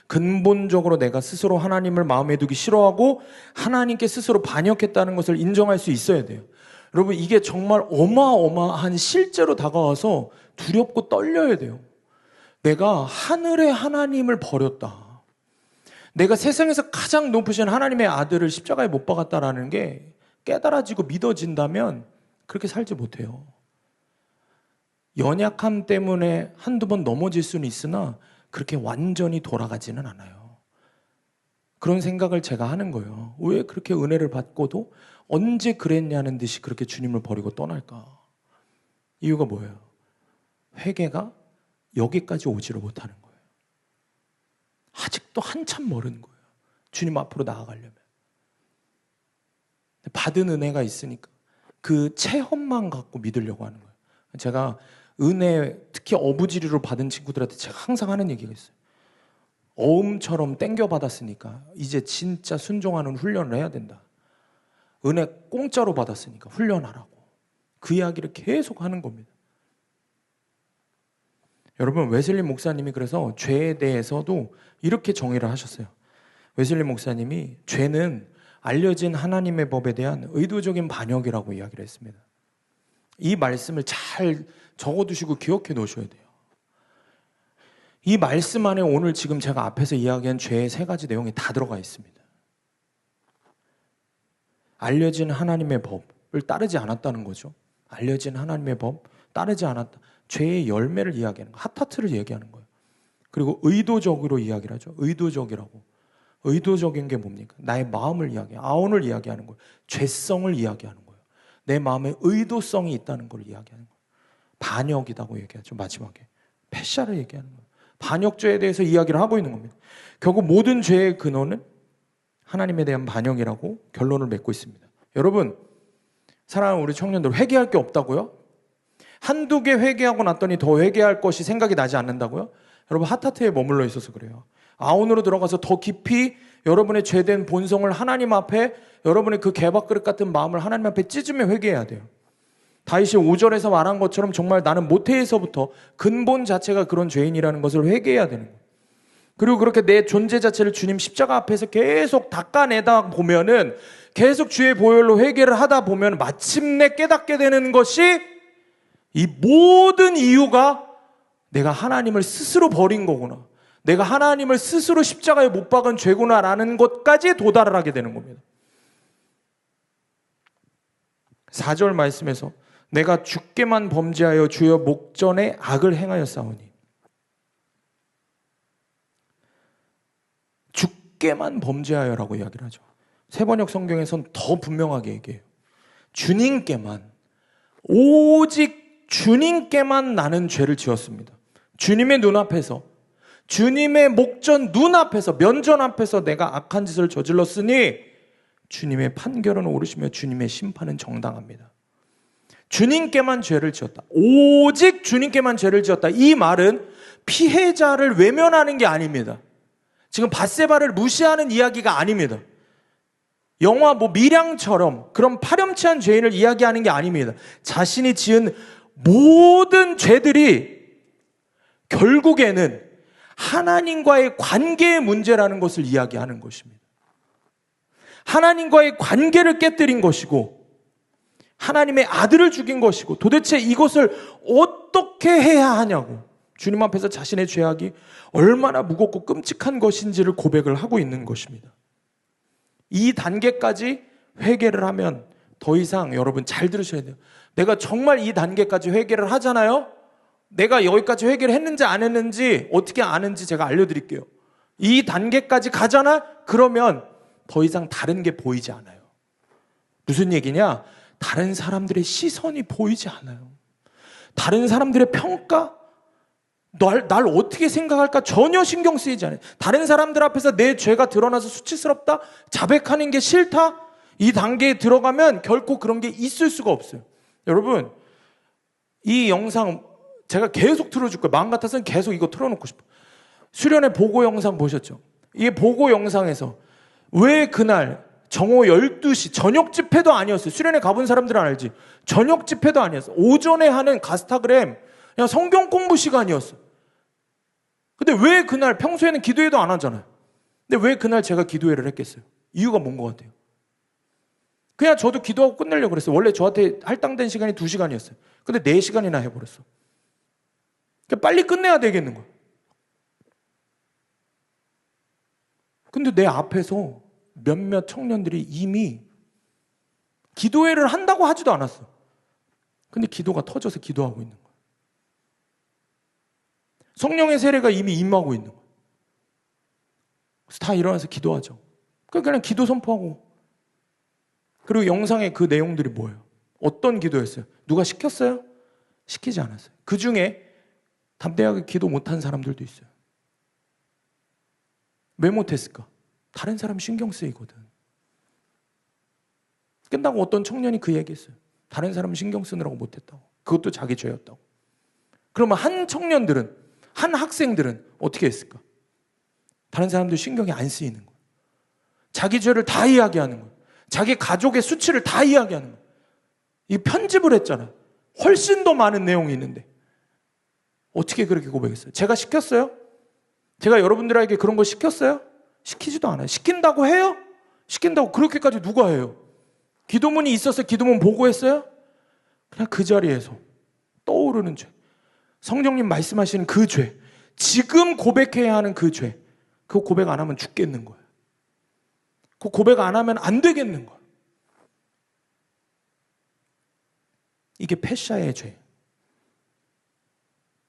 근본적으로 내가 스스로 하나님을 마음에 두기 싫어하고 하나님께 스스로 반역했다는 것을 인정할 수 있어야 돼요. 여러분 이게 정말 어마어마한 실제로 다가와서 두렵고 떨려야 돼요. 내가 하늘의 하나님을 버렸다. 내가 세상에서 가장 높으신 하나님의 아들을 십자가에 못 박았다라는 게 깨달아지고 믿어진다면 그렇게 살지 못해요. 연약함 때문에 한두 번 넘어질 수는 있으나 그렇게 완전히 돌아가지는 않아요. 그런 생각을 제가 하는 거예요. 왜 그렇게 은혜를 받고도 언제 그랬냐는 듯이 그렇게 주님을 버리고 떠날까? 이유가 뭐예요? 회개가 여기까지 오지를 못하는 거예요. 아직도 한참 멀은 거예요. 주님 앞으로 나아가려면. 받은 은혜가 있으니까 그 체험만 갖고 믿으려고 하는 거예요. 제가 은혜, 특히 어부지리로 받은 친구들한테 제가 항상 하는 얘기가 있어요. 어음처럼 땡겨받았으니까 이제 진짜 순종하는 훈련을 해야 된다. 은혜 공짜로 받았으니까 훈련하라고. 그 이야기를 계속 하는 겁니다. 여러분 웨슬리 목사님이 그래서 죄에 대해서도 이렇게 정의를 하셨어요. 웨슬리 목사님이 죄는 알려진 하나님의 법에 대한 의도적인 반역이라고 이야기를 했습니다. 이 말씀을 잘 적어두시고 기억해 놓으셔야 돼요. 이 말씀 안에 오늘 지금 제가 앞에서 이야기한 죄의 세 가지 내용이 다 들어가 있습니다. 알려진 하나님의 법을 따르지 않았다는 거죠. 알려진 하나님의 법, 따르지 않았다. 죄의 열매를 이야기하는 거예요. 핫타트를 얘기하는 거예요. 그리고 의도적으로 이야기를 하죠. 의도적이라고. 의도적인 게 뭡니까? 나의 마음을 이야기해요. 아온을 이야기하는 거예요. 죄성을 이야기하는 거예요. 내 마음에 의도성이 있다는 걸 이야기하는 거예요. 반역이라고 얘기하죠. 마지막에. 패샤를 얘기하는 거예요. 반역죄에 대해서 이야기를 하고 있는 겁니다. 결국 모든 죄의 근원은 하나님에 대한 반역이라고 결론을 맺고 있습니다. 여러분, 사랑하는 우리 청년들, 회개할 게 없다고요? 한두 개 회개하고 났더니 더 회개할 것이 생각이 나지 않는다고요? 여러분, 핫하트에 머물러 있어서 그래요. 아온으로 들어가서 더 깊이 여러분의 죄된 본성을 하나님 앞에, 여러분의 그 개밥그릇 같은 마음을 하나님 앞에 찢으며 회개해야 돼요. 다윗이 5절에서 말한 것처럼 정말 나는 모태에서부터 근본 자체가 그런 죄인이라는 것을 회개해야 되는 거예요. 그리고 그렇게 내 존재 자체를 주님 십자가 앞에서 계속 닦아내다 보면은, 계속 주의 보혈로 회개를 하다 보면 마침내 깨닫게 되는 것이, 이 모든 이유가 내가 하나님을 스스로 버린 거구나, 내가 하나님을 스스로 십자가에 못 박은 죄구나라는 것까지 도달을 하게 되는 겁니다. 4절 말씀에서 내가 주께만 범죄하여 주여 목전에 악을 행하였사오니, 주께만 범죄하여라고 이야기를 하죠. 세번역 성경에서는 더 분명하게 얘기해요. 주님께만, 오직 주님께만 나는 죄를 지었습니다. 주님의 눈앞에서, 주님의 목전 눈앞에서, 면전 앞에서 내가 악한 짓을 저질렀으니 주님의 판결은 옳으시며 주님의 심판은 정당합니다. 주님께만 죄를 지었다. 오직 주님께만 죄를 지었다. 이 말은 피해자를 외면하는 게 아닙니다. 지금 밧세바를 무시하는 이야기가 아닙니다. 영화 밀양처럼 그런 파렴치한 죄인을 이야기하는 게 아닙니다. 자신이 지은 모든 죄들이 결국에는 하나님과의 관계의 문제라는 것을 이야기하는 것입니다. 하나님과의 관계를 깨뜨린 것이고, 하나님의 아들을 죽인 것이고, 도대체 이것을 어떻게 해야 하냐고 주님 앞에서 자신의 죄악이 얼마나 무겁고 끔찍한 것인지를 고백을 하고 있는 것입니다. 이 단계까지 회개를 하면 더 이상, 여러분 잘 들으셔야 돼요. 내가 정말 이 단계까지 회개를 하잖아요. 내가 여기까지 회개를 했는지 안 했는지 어떻게 아는지 제가 알려드릴게요. 이 단계까지 가잖아? 그러면 더 이상 다른 게 보이지 않아요. 무슨 얘기냐? 다른 사람들의 시선이 보이지 않아요. 다른 사람들의 평가? 날 어떻게 생각할까? 전혀 신경 쓰이지 않아요. 다른 사람들 앞에서 내 죄가 드러나서 수치스럽다? 자백하는 게 싫다? 이 단계에 들어가면 결코 그런 게 있을 수가 없어요. 여러분, 이 영상 제가 계속 틀어줄 거예요. 마음 같아서는 계속 이거 틀어놓고 싶어요. 수련회 보고 영상 보셨죠? 이 보고 영상에서 왜 그날 정오 12시 저녁 집회도 아니었어요. 수련회 가본 사람들은 알지. 저녁 집회도 아니었어요. 오전에 하는 가스타그램 그냥 성경 공부 시간이었어요. 근데 왜 그날 평소에는 기도회도 안 하잖아요. 근데 왜 그날 제가 기도회를 했겠어요? 이유가 뭔 것 같아요? 그냥 저도 기도하고 끝내려고 그랬어요. 원래 저한테 할당된 시간이 2시간이었어요. 근데 4시간이나 해버렸어. 그러니까 빨리 끝내야 되겠는 거예요. 근데 내 앞에서 몇몇 청년들이 이미 기도회를 한다고 하지도 않았어. 근데 기도가 터져서 기도하고 있는 거예요. 성령의 세례가 이미 임하고 있는 거예요. 그래서 다 일어나서 기도하죠. 그냥 기도 선포하고. 그리고 영상의 그 내용들이 뭐예요? 어떤 기도였어요? 누가 시켰어요? 시키지 않았어요. 그 중에 담대하게 기도 못한 사람들도 있어요. 왜 못했을까? 다른 사람 신경 쓰이거든. 끝나고 어떤 청년이 그 얘기했어요. 다른 사람 신경 쓰느라고 못했다고. 그것도 자기 죄였다고. 그러면 한 청년들은, 한 학생들은 어떻게 했을까? 다른 사람들 신경이 안 쓰이는 거예요. 자기 죄를 다 이야기하는 거예요. 자기 가족의 수치를 다 이야기하는 거예요. 이 편집을 했잖아요. 훨씬 더 많은 내용이 있는데 어떻게 그렇게 고백했어요? 제가 시켰어요? 제가 여러분들에게 그런 거 시켰어요? 시키지도 않아요. 시킨다고 해요? 시킨다고 그렇게까지 누가 해요? 기도문이 있어서 기도문 보고 했어요? 그냥 그 자리에서 떠오르는 죄, 성령님 말씀하시는 그 죄, 지금 고백해야 하는 그 죄, 그 고백 안 하면 죽겠는 거예요. 그 고백 안 하면 안 되겠는 거예요. 이게 패샤의 죄.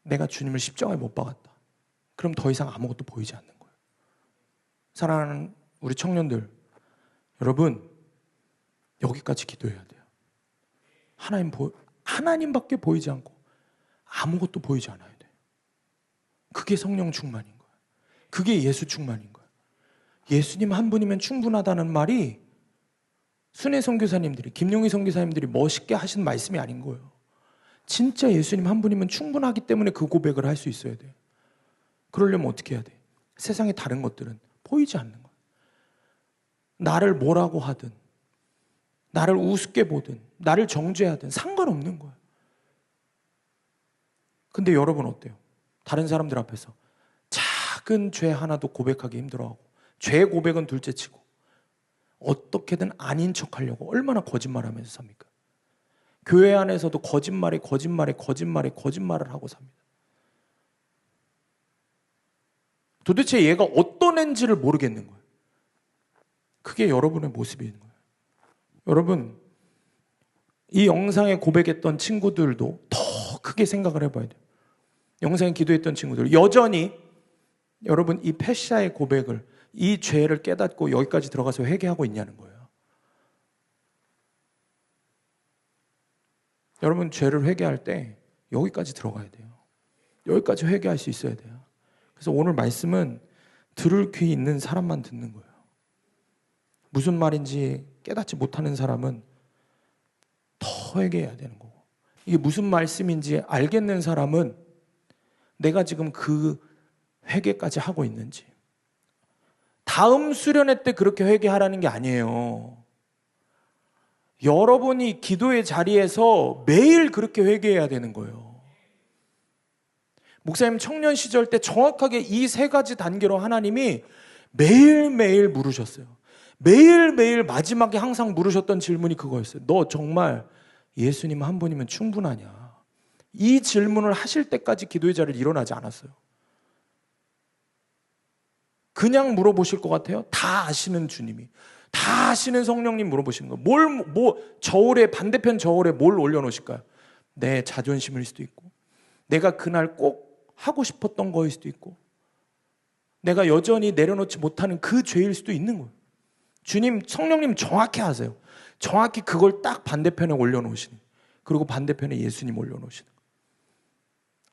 내가 주님을 십자가에 못 박았다. 그럼 더 이상 아무것도 보이지 않는 거예요. 사랑하는 우리 청년들, 여러분 여기까지 기도해야 돼요. 하나님밖에 보이지 않고 아무것도 보이지 않아야 돼요. 그게 성령 충만인 거예요. 그게 예수 충만인 거예요. 예수님 한 분이면 충분하다는 말이 순회 선교사님들이, 김용희 선교사님들이 멋있게 하신 말씀이 아닌 거예요. 진짜 예수님 한 분이면 충분하기 때문에 그 고백을 할 수 있어야 돼요. 그러려면 어떻게 해야 돼? 세상의 다른 것들은 보이지 않는 거예요. 나를 뭐라고 하든, 나를 우습게 보든, 나를 정죄하든 상관없는 거예요. 근데 여러분 어때요? 다른 사람들 앞에서 작은 죄 하나도 고백하기 힘들어하고, 죄 고백은 둘째치고 어떻게든 아닌 척하려고 얼마나 거짓말하면서 삽니까? 교회 안에서도 거짓말을 하고 삽니다. 도대체 얘가 어떤 애인지를 모르겠는 거예요. 그게 여러분의 모습인 거예요. 여러분, 이 영상에 고백했던 친구들도 더 크게 생각을 해봐야 돼요. 영상에 기도했던 친구들, 여전히 여러분 이 패샤의 고백을, 이 죄를 깨닫고 여기까지 들어가서 회개하고 있냐는 거예요. 여러분 죄를 회개할 때 여기까지 들어가야 돼요. 여기까지 회개할 수 있어야 돼요. 그래서 오늘 말씀은 들을 귀 있는 사람만 듣는 거예요. 무슨 말인지 깨닫지 못하는 사람은 더 회개해야 되는 거고, 이게 무슨 말씀인지 알겠는 사람은 내가 지금 그 회개까지 하고 있는지, 다음 수련회 때 그렇게 회개하라는 게 아니에요. 여러분이 기도의 자리에서 매일 그렇게 회개해야 되는 거예요. 목사님 청년 시절 때 정확하게 이 3가지 단계로 하나님이 매일매일 물으셨어요. 매일매일 마지막에 항상 물으셨던 질문이 그거였어요. 너 정말 예수님 한 분이면 충분하냐? 이 질문을 하실 때까지 기도의 자리를 일어나지 않았어요. 그냥 물어보실 것 같아요? 다 아시는 주님이, 다 아시는 성령님 물어보시는 거예요. 저울에, 반대편 저울에 뭘 올려놓으실까요? 내 자존심일 수도 있고, 내가 그날 꼭 하고 싶었던 거일 수도 있고, 내가 여전히 내려놓지 못하는 그 죄일 수도 있는 거예요. 주님, 성령님 정확히 아세요. 정확히 그걸 딱 반대편에 올려놓으시는 거예요. 그리고 반대편에 예수님 올려놓으시는 거예요.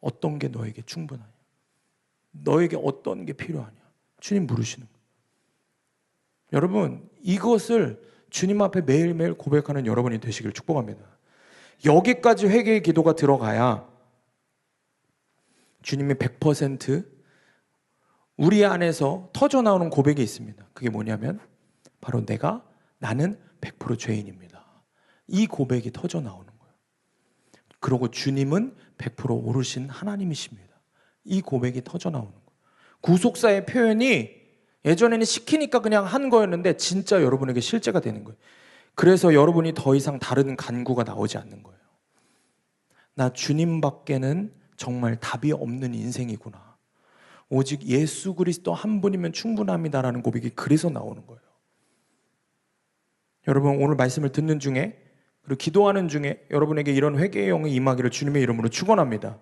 어떤 게 너에게 충분하냐? 너에게 어떤 게 필요하냐? 주님 물으시는 거예요. 여러분, 이것을 주님 앞에 매일매일 고백하는 여러분이 되시길 축복합니다. 여기까지 회개의 기도가 들어가야 주님이 100% 우리 안에서 터져나오는 고백이 있습니다. 그게 뭐냐면 바로 나는 100% 죄인입니다. 이 고백이 터져나오는 거예요. 그리고 주님은 100% 오르신 하나님이십니다. 이 고백이 터져나오는 거예요. 구속사의 표현이 예전에는 시키니까 그냥 한 거였는데 진짜 여러분에게 실제가 되는 거예요. 그래서 여러분이 더 이상 다른 간구가 나오지 않는 거예요. 나 주님밖에는 정말 답이 없는 인생이구나. 오직 예수 그리스도 한 분이면 충분합니다라는 고백이 그래서 나오는 거예요. 여러분 오늘 말씀을 듣는 중에 그리고 기도하는 중에 여러분에게 이런 회개의 영이 임하기를 주님의 이름으로 축원합니다.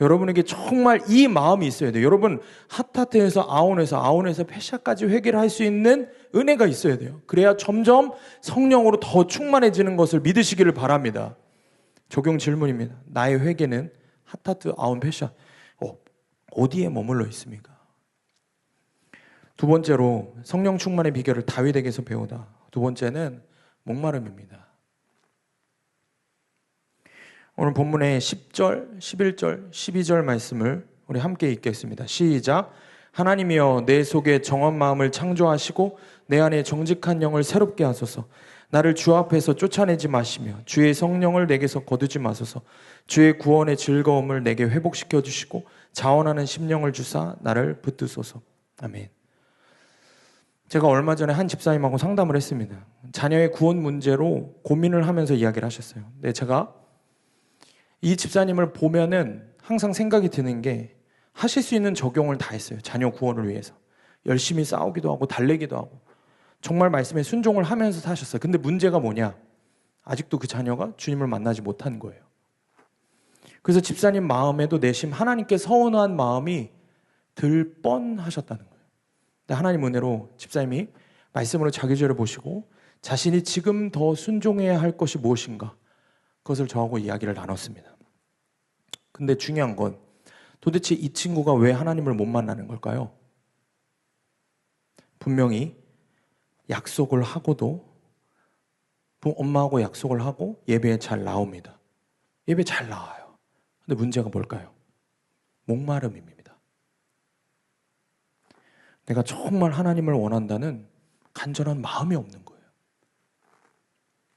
여러분에게 정말 이 마음이 있어야 돼요. 여러분 핫하트에서 아온에서 페샤까지 회개를 할 수 있는 은혜가 있어야 돼요. 그래야 점점 성령으로 더 충만해지는 것을 믿으시기를 바랍니다. 적용 질문입니다. 나의 회개는 핫하트, 아온, 페샤 어디에 머물러 있습니까? 두 번째로 성령 충만의 비결을 다윗에게서 배우다. 두 번째는 목마름입니다. 오늘 본문의 10절, 11절, 12절 말씀을 우리 함께 읽겠습니다. 시작. 하나님이여 내 속에 정한 마음을 창조하시고 내 안에 정직한 영을 새롭게 하소서. 나를 주 앞에서 쫓아내지 마시며 주의 성령을 내게서 거두지 마소서. 주의 구원의 즐거움을 내게 회복시켜 주시고 자원하는 심령을 주사 나를 붙드소서. 아멘. 제가 얼마 전에 한 집사님하고 상담을 했습니다. 자녀의 구원 문제로 고민을 하면서 이야기를 하셨어요. 근데 제가 이 집사님을 보면은 항상 생각이 드는 게 하실 수 있는 적용을 다 했어요. 자녀 구원을 위해서. 열심히 싸우기도 하고 달래기도 하고 정말 말씀에 순종을 하면서 사셨어요. 근데 문제가 뭐냐? 아직도 그 자녀가 주님을 만나지 못한 거예요. 그래서 집사님 마음에도 내심 하나님께 서운한 마음이 들 뻔하셨다는 거예요. 근데 하나님 은혜로 집사님이 말씀으로 자기 죄를 보시고 자신이 지금 더 순종해야 할 것이 무엇인가 그것을 저하고 이야기를 나눴습니다. 근데 중요한 건 도대체 이 친구가 왜 하나님을 못 만나는 걸까요? 분명히 약속을 하고도 엄마하고 약속을 하고 예배에 잘 나옵니다. 예배 잘 나와요. 근데 문제가 뭘까요? 목마름입니다. 내가 정말 하나님을 원한다는 간절한 마음이 없는 거예요.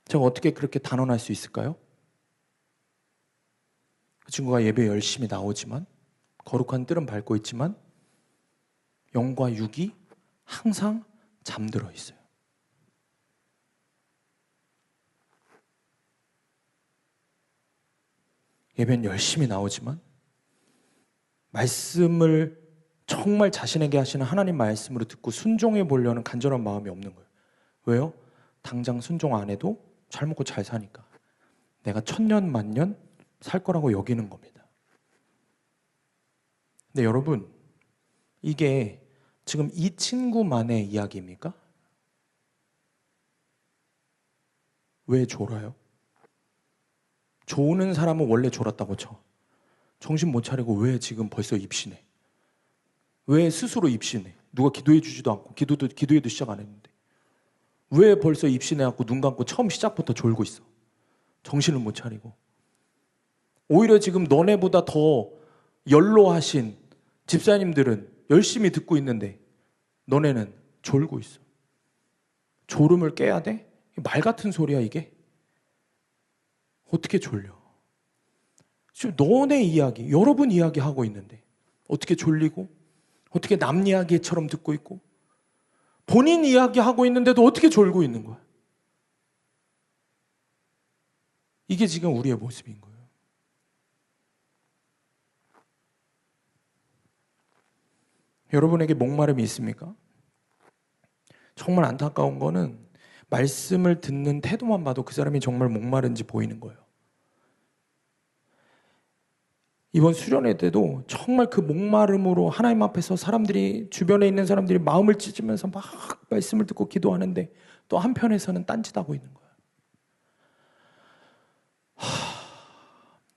제가 어떻게 그렇게 단언할 수 있을까요? 그 친구가 예배 열심히 나오지만 거룩한 뜰은 밟고 있지만 영과 육이 항상 잠들어 있어요. 예배는 열심히 나오지만 말씀을 정말 자신에게 하시는 하나님 말씀으로 듣고 순종해 보려는 간절한 마음이 없는 거예요. 왜요? 당장 순종 안 해도 잘 먹고 잘 사니까. 내가 천년 만년 살 거라고 여기는 겁니다. 근데 여러분, 이게 지금 이 친구만의 이야기입니까? 왜 졸아요? 조는 사람은 원래 졸았다고 쳐. 정신 못 차리고 왜 지금 벌써 입시네? 왜 스스로 입시네? 누가 기도해 주지도 않고 기도해도 시작 안 했는데 왜 벌써 입시내갖고 눈 감고 처음 시작부터 졸고 있어? 정신을 못 차리고 오히려 지금 너네보다 더 연로하신 집사님들은 열심히 듣고 있는데 너네는 졸고 있어. 졸음을 깨야 돼? 말 같은 소리야 이게? 어떻게 졸려? 지금 너네 이야기, 여러분 이야기 하고 있는데 어떻게 졸리고 어떻게 남 이야기처럼 듣고 있고 본인 이야기 하고 있는데도 어떻게 졸고 있는 거야? 이게 지금 우리의 모습인 거예요. 여러분에게 목마름이 있습니까? 정말 안타까운 거는 말씀을 듣는 태도만 봐도 그 사람이 정말 목마른지 보이는 거예요. 이번 수련회 때도 정말 그 목마름으로 하나님 앞에서 사람들이 주변에 있는 사람들이 마음을 찢으면서 막 말씀을 듣고 기도하는데 또 한편에서는 딴짓하고 있는 거예요.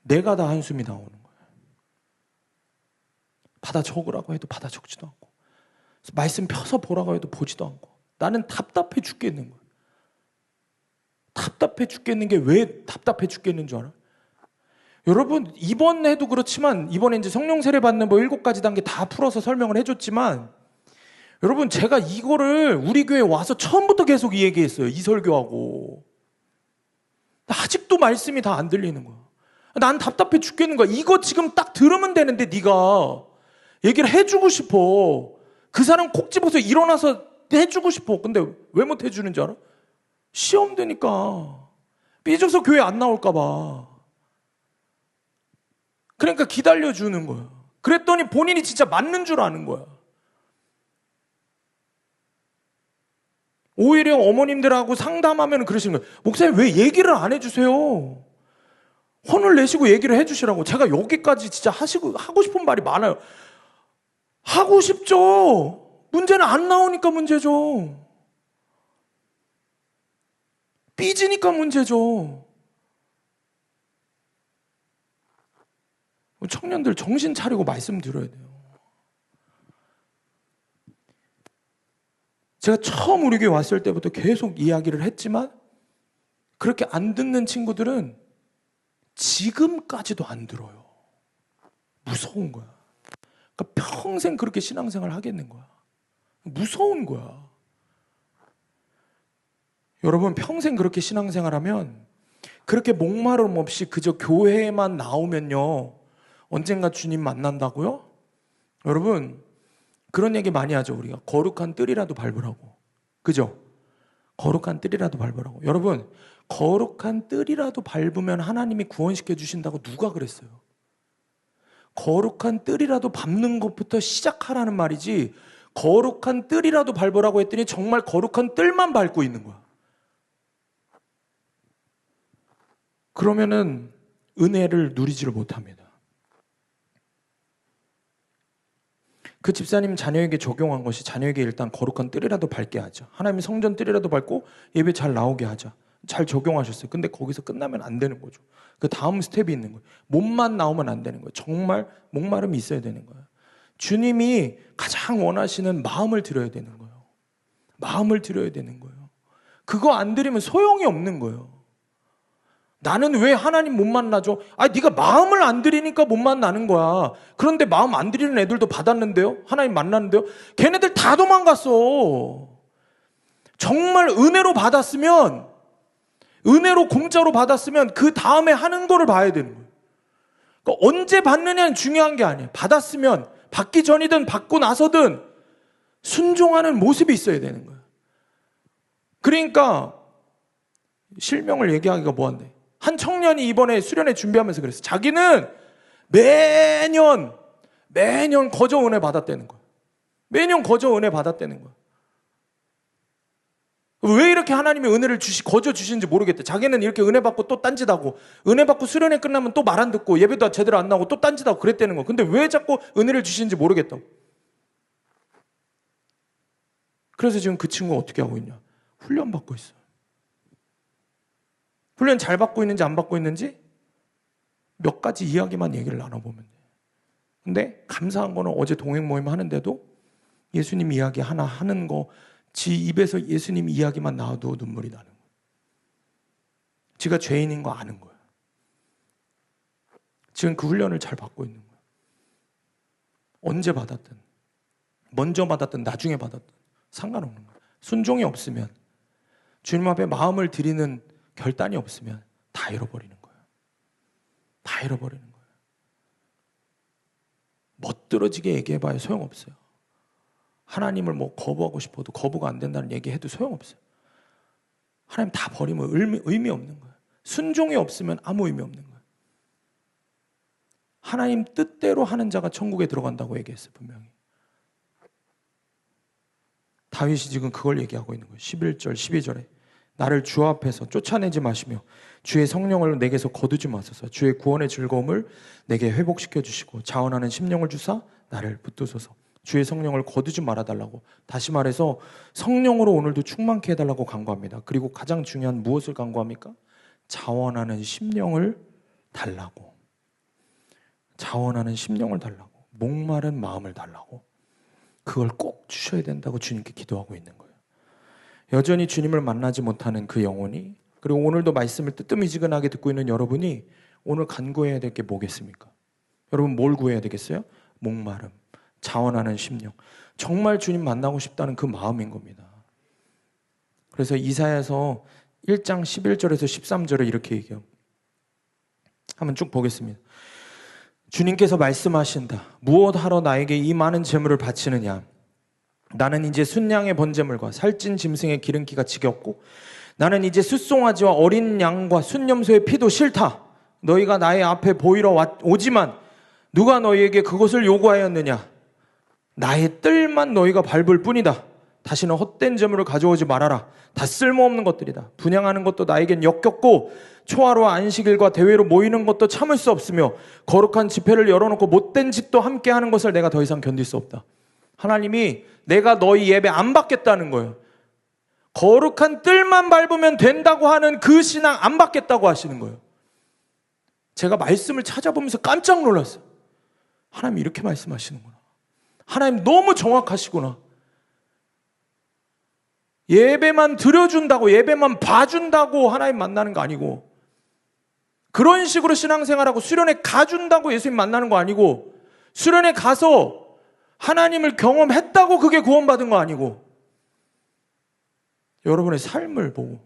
내가 다 한숨이 나오는 거예요. 받아 적으라고 해도 받아 적지도 않고 말씀 펴서 보라고 해도 보지도 않고 나는 답답해 죽겠는 거예요. 답답해 죽겠는 게 왜 답답해 죽겠는 줄 알아? 여러분, 이번에도 그렇지만 이번에 이제 성령 세례 받는 뭐 7가지 단계 다 풀어서 설명을 해줬지만, 여러분, 제가 이거를 우리 교회 와서 처음부터 계속 이 얘기했어요. 이 설교하고. 아직도 말씀이 다 안 들리는 거야. 난 답답해 죽겠는 거야. 이거 지금 딱 들으면 되는데 네가 얘기를 해주고 싶어. 그 사람 콕 집어서 일어나서 해주고 싶어. 근데 왜 못 해주는 줄 알아? 시험 되니까. 삐져서 교회 안 나올까 봐. 그러니까 기다려주는 거야. 그랬더니 본인이 진짜 맞는 줄 아는 거야. 오히려 어머님들하고 상담하면 그러시는 거예요. 목사님 왜 얘기를 안 해주세요? 혼을 내시고 얘기를 해주시라고. 제가 여기까지 진짜 하고 싶은 말이 많아요. 하고 싶죠. 문제는 안 나오니까 문제죠. 삐지니까 문제죠. 청년들 정신 차리고 말씀드려야 돼요. 제가 처음 우리 교회 왔을 때부터 계속 이야기를 했지만 그렇게 안 듣는 친구들은 지금까지도 안 들어요. 무서운 거야. 그러니까 평생 그렇게 신앙생활 하겠는 거야. 무서운 거야. 여러분, 평생 그렇게 신앙생활하면 그렇게 목마름 없이 그저 교회에만 나오면요, 언젠가 주님 만난다고요? 여러분, 그런 얘기 많이 하죠. 우리가 거룩한 뜰이라도 밟으라고. 그죠? 거룩한 뜰이라도 밟으라고. 여러분, 거룩한 뜰이라도 밟으면 하나님이 구원시켜 주신다고 누가 그랬어요? 거룩한 뜰이라도 밟는 것부터 시작하라는 말이지, 거룩한 뜰이라도 밟으라고 했더니 정말 거룩한 뜰만 밟고 있는 거야. 그러면은 은혜를 누리지를 못합니다. 그 집사님 자녀에게 적용한 것이 자녀에게 일단 거룩한 뜰이라도 밟게 하자. 하나님 성전 뜰이라도 밟고 예배 잘 나오게 하자. 잘 적용하셨어요. 근데 거기서 끝나면 안 되는 거죠. 그 다음 스텝이 있는 거예요. 몸만 나오면 안 되는 거예요. 정말 목마름이 있어야 되는 거예요. 주님이 가장 원하시는 마음을 드려야 되는 거예요. 마음을 드려야 되는 거예요. 그거 안 드리면 소용이 없는 거예요. 나는 왜 하나님 못 만나죠? 네가 마음을 안 드리니까 못 만나는 거야. 그런데 마음 안 드리는 애들도 받았는데요? 하나님 만났는데요? 걔네들 다 도망갔어. 정말 은혜로 받았으면, 은혜로 공짜로 받았으면 그 다음에 하는 거를 봐야 되는 거예요. 그러니까 언제 받느냐는 중요한 게 아니에요. 받았으면 받기 전이든 받고 나서든 순종하는 모습이 있어야 되는 거예요. 그러니까 실명을 얘기하기가 뭐한데, 한 청년이 이번에 수련회 준비하면서 그랬어요. 자기는 매년 거저 은혜 받았다는 거예요. 매년 거저 은혜 받았다는 거예요. 왜 이렇게 하나님이 은혜를 거저 주시는지 모르겠대. 자기는 이렇게 은혜 받고 또 딴짓하고, 은혜 받고 수련회 끝나면 또 말 안 듣고 예배도 제대로 안 나오고 또 딴짓하고 그랬다는 거예요. 근데 왜 자꾸 은혜를 주시는지 모르겠다고. 그래서 지금 그 친구가 어떻게 하고 있냐? 훈련 받고 있어요. 훈련 잘 받고 있는지 안 받고 있는지 몇 가지 이야기만 얘기를 나눠보면 돼요. 근데 감사한 거는 어제 동행 모임 하는데도 예수님 이야기 하나 하는 거, 지 입에서 예수님 이야기만 나와도 눈물이 나는 거예요. 지가 죄인인 거 아는 거예요. 지금 그 훈련을 잘 받고 있는 거예요. 언제 받았든, 먼저 받았든 나중에 받았든 상관없는 거예요. 순종이 없으면, 주님 앞에 마음을 드리는 결단이 없으면 다 잃어버리는 거예요. 다 잃어버리는 거예요. 멋들어지게 얘기해봐야 소용없어요. 하나님을 뭐 거부하고 싶어도 거부가 안 된다는 얘기해도 소용없어요. 하나님 다 버리면 의미 없는 거예요. 순종이 없으면 아무 의미 없는 거예요. 하나님 뜻대로 하는 자가 천국에 들어간다고 얘기했어요. 분명히. 다윗이 지금 그걸 얘기하고 있는 거예요. 11절 12절에 나를 주 앞에서 쫓아내지 마시며 주의 성령을 내게서 거두지 마소서. 주의 구원의 즐거움을 내게 회복시켜 주시고 자원하는 심령을 주사 나를 붙드소서. 주의 성령을 거두지 말아달라고. 다시 말해서 성령으로 오늘도 충만케 해달라고 간구합니다. 그리고 가장 중요한 무엇을 간구합니까? 자원하는 심령을 달라고. 자원하는 심령을 달라고. 목마른 마음을 달라고. 그걸 꼭 주셔야 된다고 주님께 기도하고 있는 거예요. 여전히 주님을 만나지 못하는 그 영혼이 그리고 오늘도 말씀을 뜨뜻미지근하게 듣고 있는 여러분이 오늘 간구해야 될 게 뭐겠습니까? 여러분 뭘 구해야 되겠어요? 목마름, 자원하는 심령. 정말 주님 만나고 싶다는 그 마음인 겁니다. 그래서 이사야서 1장 11절에서 13절에 이렇게 얘기해요. 한번 쭉 보겠습니다. 주님께서 말씀하신다. 무엇하러 나에게 이 많은 재물을 바치느냐? 나는 이제 순양의 번제물과 살찐 짐승의 기름기가 지겹고 나는 이제 숫송아지와 어린 양과 순염소의 피도 싫다. 너희가 나의 앞에 보이러 오지만 누가 너희에게 그것을 요구하였느냐? 나의 뜰만 너희가 밟을 뿐이다. 다시는 헛된 재물을 가져오지 말아라. 다 쓸모없는 것들이다. 분향하는 것도 나에겐 역겹고 초하루와 안식일과 대회로 모이는 것도 참을 수 없으며 거룩한 집회를 열어놓고 못된 짓도 함께 하는 것을 내가 더 이상 견딜 수 없다. 하나님이 내가 너희 예배 안 받겠다는 거예요. 거룩한 뜰만 밟으면 된다고 하는 그 신앙 안 받겠다고 하시는 거예요. 제가 말씀을 찾아보면서 깜짝 놀랐어요. 하나님 이렇게 말씀하시는구나. 하나님 너무 정확하시구나. 예배만 드려준다고, 예배만 봐준다고 하나님 만나는 거 아니고, 그런 식으로 신앙생활하고 수련회 가준다고 예수님 만나는 거 아니고, 수련회 가서 하나님을 경험했다고 그게 구원받은 거 아니고, 여러분의 삶을 보고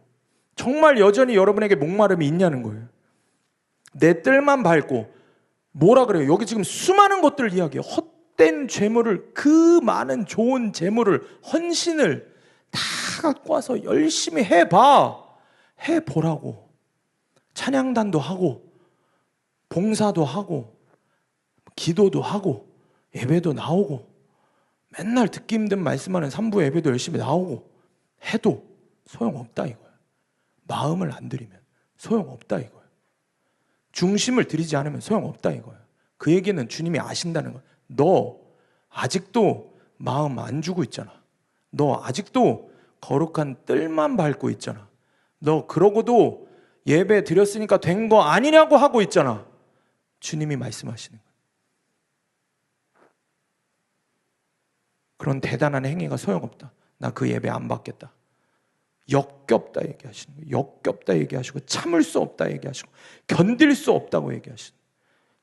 정말 여전히 여러분에게 목마름이 있냐는 거예요. 내 뜰만 밟고, 뭐라 그래요? 여기 지금 수많은 것들을 이야기해요. 헛된 재물을, 그 많은 좋은 재물을, 헌신을 다 갖고 와서 열심히 해봐. 해보라고. 찬양단도 하고, 봉사도 하고, 기도도 하고, 예배도 나오고, 맨날 듣기 힘든 말씀하는 삼부 예배도 열심히 나오고 해도 소용없다 이거예요. 마음을 안 들이면 소용없다 이거예요. 중심을 들이지 않으면 소용없다 이거예요. 그 얘기는 주님이 아신다는 거예요. 너 아직도 마음 안 주고 있잖아. 너 아직도 거룩한 뜰만 밟고 있잖아. 너 그러고도 예배 드렸으니까 된 거 아니냐고 하고 있잖아. 주님이 말씀하시는 거예요. 그런 대단한 행위가 소용없다. 나 그 예배 안 받겠다. 역겹다 얘기하시는 거예요. 역겹다 얘기하시고 참을 수 없다 얘기하시고 견딜 수 없다고 얘기하시는 거예요.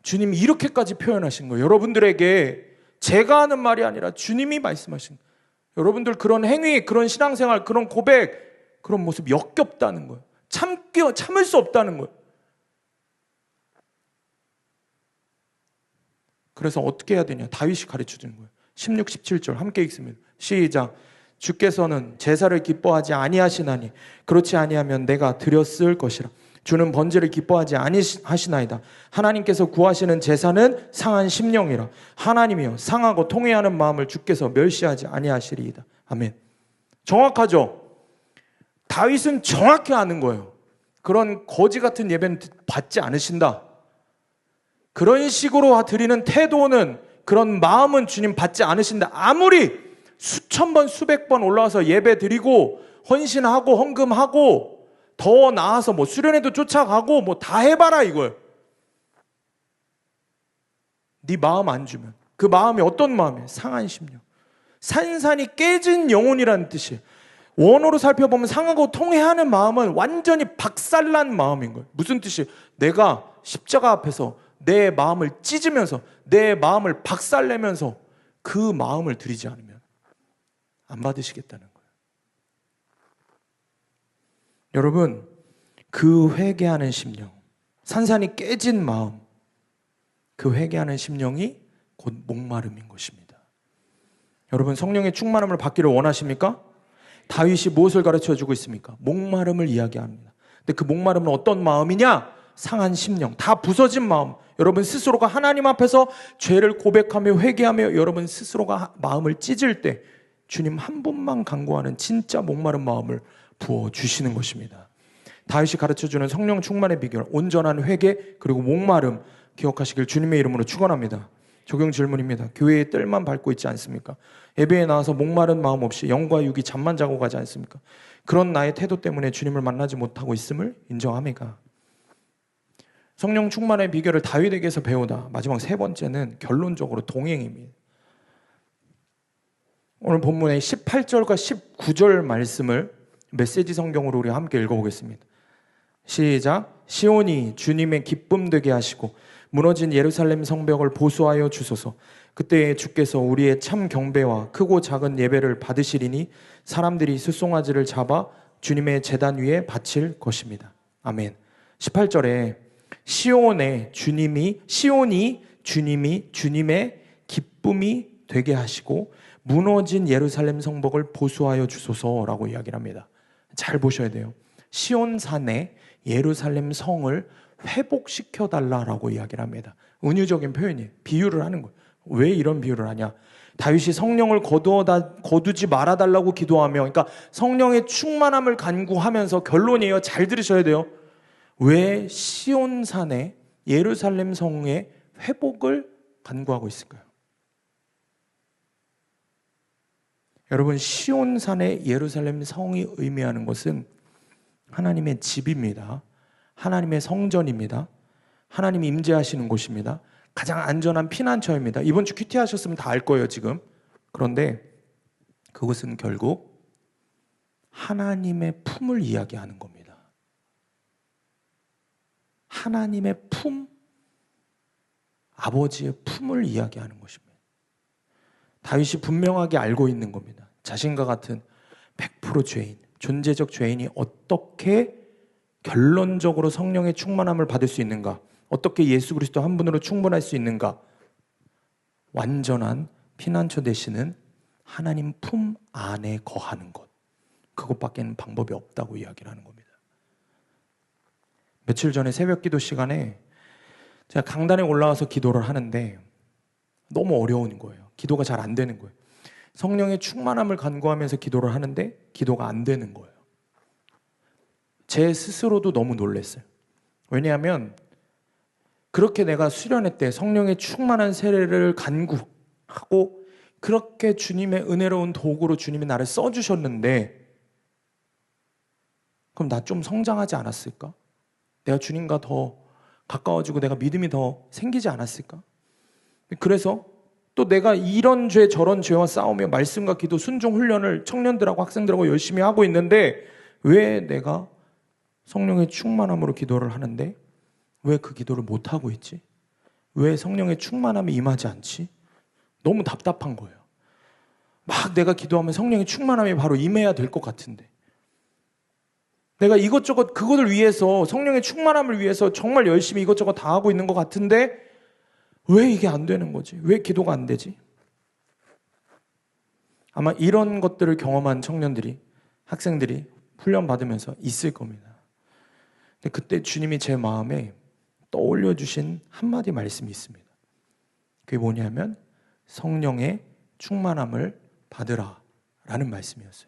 주님이 이렇게까지 표현하신 거예요. 여러분들에게 제가 하는 말이 아니라 주님이 말씀하신 거예요. 여러분들 그런 행위, 그런 신앙생활, 그런 고백, 그런 모습 역겹다는 거예요. 참을 수 없다는 거예요. 그래서 어떻게 해야 되냐? 다윗이 가르쳐 주는 거예요. 16, 17절 함께 읽습니다. 시작. 주께서는 제사를 기뻐하지 아니하시나니 그렇지 아니하면 내가 드렸을 것이라. 주는 번제를 기뻐하지 아니하시나이다. 하나님께서 구하시는 제사는 상한 심령이라. 하나님이여 상하고 통회하는 마음을 주께서 멸시하지 아니하시리이다. 아멘. 정확하죠? 다윗은 정확히 아는 거예요. 그런 거지 같은 예배는 받지 않으신다. 그런 식으로 드리는 태도는, 그런 마음은 주님 받지 않으신다. 아무리 수천 번 수백 번 올라와서 예배 드리고 헌신하고 헌금하고 더 나아서 뭐 수련회도 쫓아가고 뭐 다 해봐라 이거예요. 네 마음 안 주면, 그 마음이 어떤 마음이에요? 상한 심령, 산산이 깨진 영혼이라는 뜻이에요. 원어로 살펴보면 상하고 통회하는 마음은 완전히 박살난 마음인 거예요. 무슨 뜻이에요? 내가 십자가 앞에서 내 마음을 찢으면서 내 마음을 박살내면서 그 마음을 드리지 않으면 안 받으시겠다는 거예요. 여러분, 그 회개하는 심령, 산산이 깨진 마음, 그 회개하는 심령이 곧 목마름인 것입니다. 여러분, 성령의 충만함을 받기를 원하십니까? 다윗이 무엇을 가르쳐주고 있습니까? 목마름을 이야기합니다. 근데 그 목마름은 어떤 마음이냐? 상한 심령, 다 부서진 마음. 여러분 스스로가 하나님 앞에서 죄를 고백하며 회개하며 여러분 스스로가 마음을 찢을 때 주님 한 분만 간구하는 진짜 목마른 마음을 부어주시는 것입니다. 다윗이 가르쳐주는 성령 충만의 비결, 온전한 회개 그리고 목마름 기억하시길 주님의 이름으로 축원합니다. 적용 질문입니다. 교회의 뜰만 밟고 있지 않습니까? 예배에 나와서 목마른 마음 없이 영과 육이 잠만 자고 가지 않습니까? 그런 나의 태도 때문에 주님을 만나지 못하고 있음을 인정합니까? 성령 충만의 비결을 다윗에게서 배우다. 마지막 세 번째는 결론적으로 동행입니다. 오늘 본문의 18절과 19절 말씀을 메시지 성경으로 우리 함께 읽어보겠습니다. 시작. 시온이 주님의 기쁨 되게 하시고 무너진 예루살렘 성벽을 보수하여 주소서. 그때 주께서 우리의 참 경배와 크고 작은 예배를 받으시리니 사람들이 숫송아지를 잡아 주님의 제단 위에 바칠 것입니다. 아멘. 18절에 시온이 주님이 주님의 기쁨이 되게 하시고 무너진 예루살렘 성벽을 보수하여 주소서라고 이야기를 합니다. 잘 보셔야 돼요. 시온산에 예루살렘 성을 회복시켜 달라라고 이야기를 합니다. 은유적인 표현이에요. 비유를 하는 거예요. 왜 이런 비유를 하냐? 다윗이 성령을 거두지 말아달라고 기도하며, 그러니까 성령의 충만함을 간구하면서, 결론이에요. 잘 들으셔야 돼요. 왜 시온산에 예루살렘 성의 회복을 간구하고 있을까요? 여러분, 시온산의 예루살렘 성이 의미하는 것은 하나님의 집입니다. 하나님의 성전입니다. 하나님이 임재하시는 곳입니다. 가장 안전한 피난처입니다. 이번 주 큐티 하셨으면 다 알 거예요, 지금. 그런데 그것은 결국 하나님의 품을 이야기하는 겁니다. 하나님의 품, 아버지의 품을 이야기하는 것입니다. 다윗이 분명하게 알고 있는 겁니다. 자신과 같은 100% 죄인, 존재적 죄인이 어떻게 결론적으로 성령의 충만함을 받을 수 있는가? 어떻게 예수 그리스도 한 분으로 충분할 수 있는가? 완전한 피난처 되시는 하나님 품 안에 거하는 것, 그것밖에는 방법이 없다고 이야기를 하는 겁니다. 며칠 전에 새벽 기도 시간에 제가 강단에 올라와서 기도를 하는데 너무 어려운 거예요. 기도가 잘 안 되는 거예요. 성령의 충만함을 간구하면서 기도를 하는데 기도가 안 되는 거예요. 제 스스로도 너무 놀랐어요. 왜냐하면 그렇게 내가 수련회 때 성령의 충만한 세례를 간구하고 그렇게 주님의 은혜로운 도구로 주님이 나를 써주셨는데, 그럼 나 좀 성장하지 않았을까? 내가 주님과 더 가까워지고 내가 믿음이 더 생기지 않았을까? 그래서 또 내가 이런 죄 저런 죄와 싸우며 말씀과 기도 순종 훈련을 청년들하고 학생들하고 열심히 하고 있는데 왜 내가 성령의 충만함으로 기도를 하는데 왜 그 기도를 못하고 있지? 왜 성령의 충만함이 임하지 않지? 너무 답답한 거예요. 막 내가 기도하면 성령의 충만함이 바로 임해야 될 것 같은데, 내가 이것저것 그것을 위해서, 성령의 충만함을 위해서 정말 열심히 이것저것 다 하고 있는 것 같은데 왜 이게 안 되는 거지? 왜 기도가 안 되지? 아마 이런 것들을 경험한 청년들이, 학생들이 훈련 받으면서 있을 겁니다. 근데 그때 주님이 제 마음에 떠올려 주신 한마디 말씀이 있습니다. 그게 뭐냐면 성령의 충만함을 받으라 라는 말씀이었어요.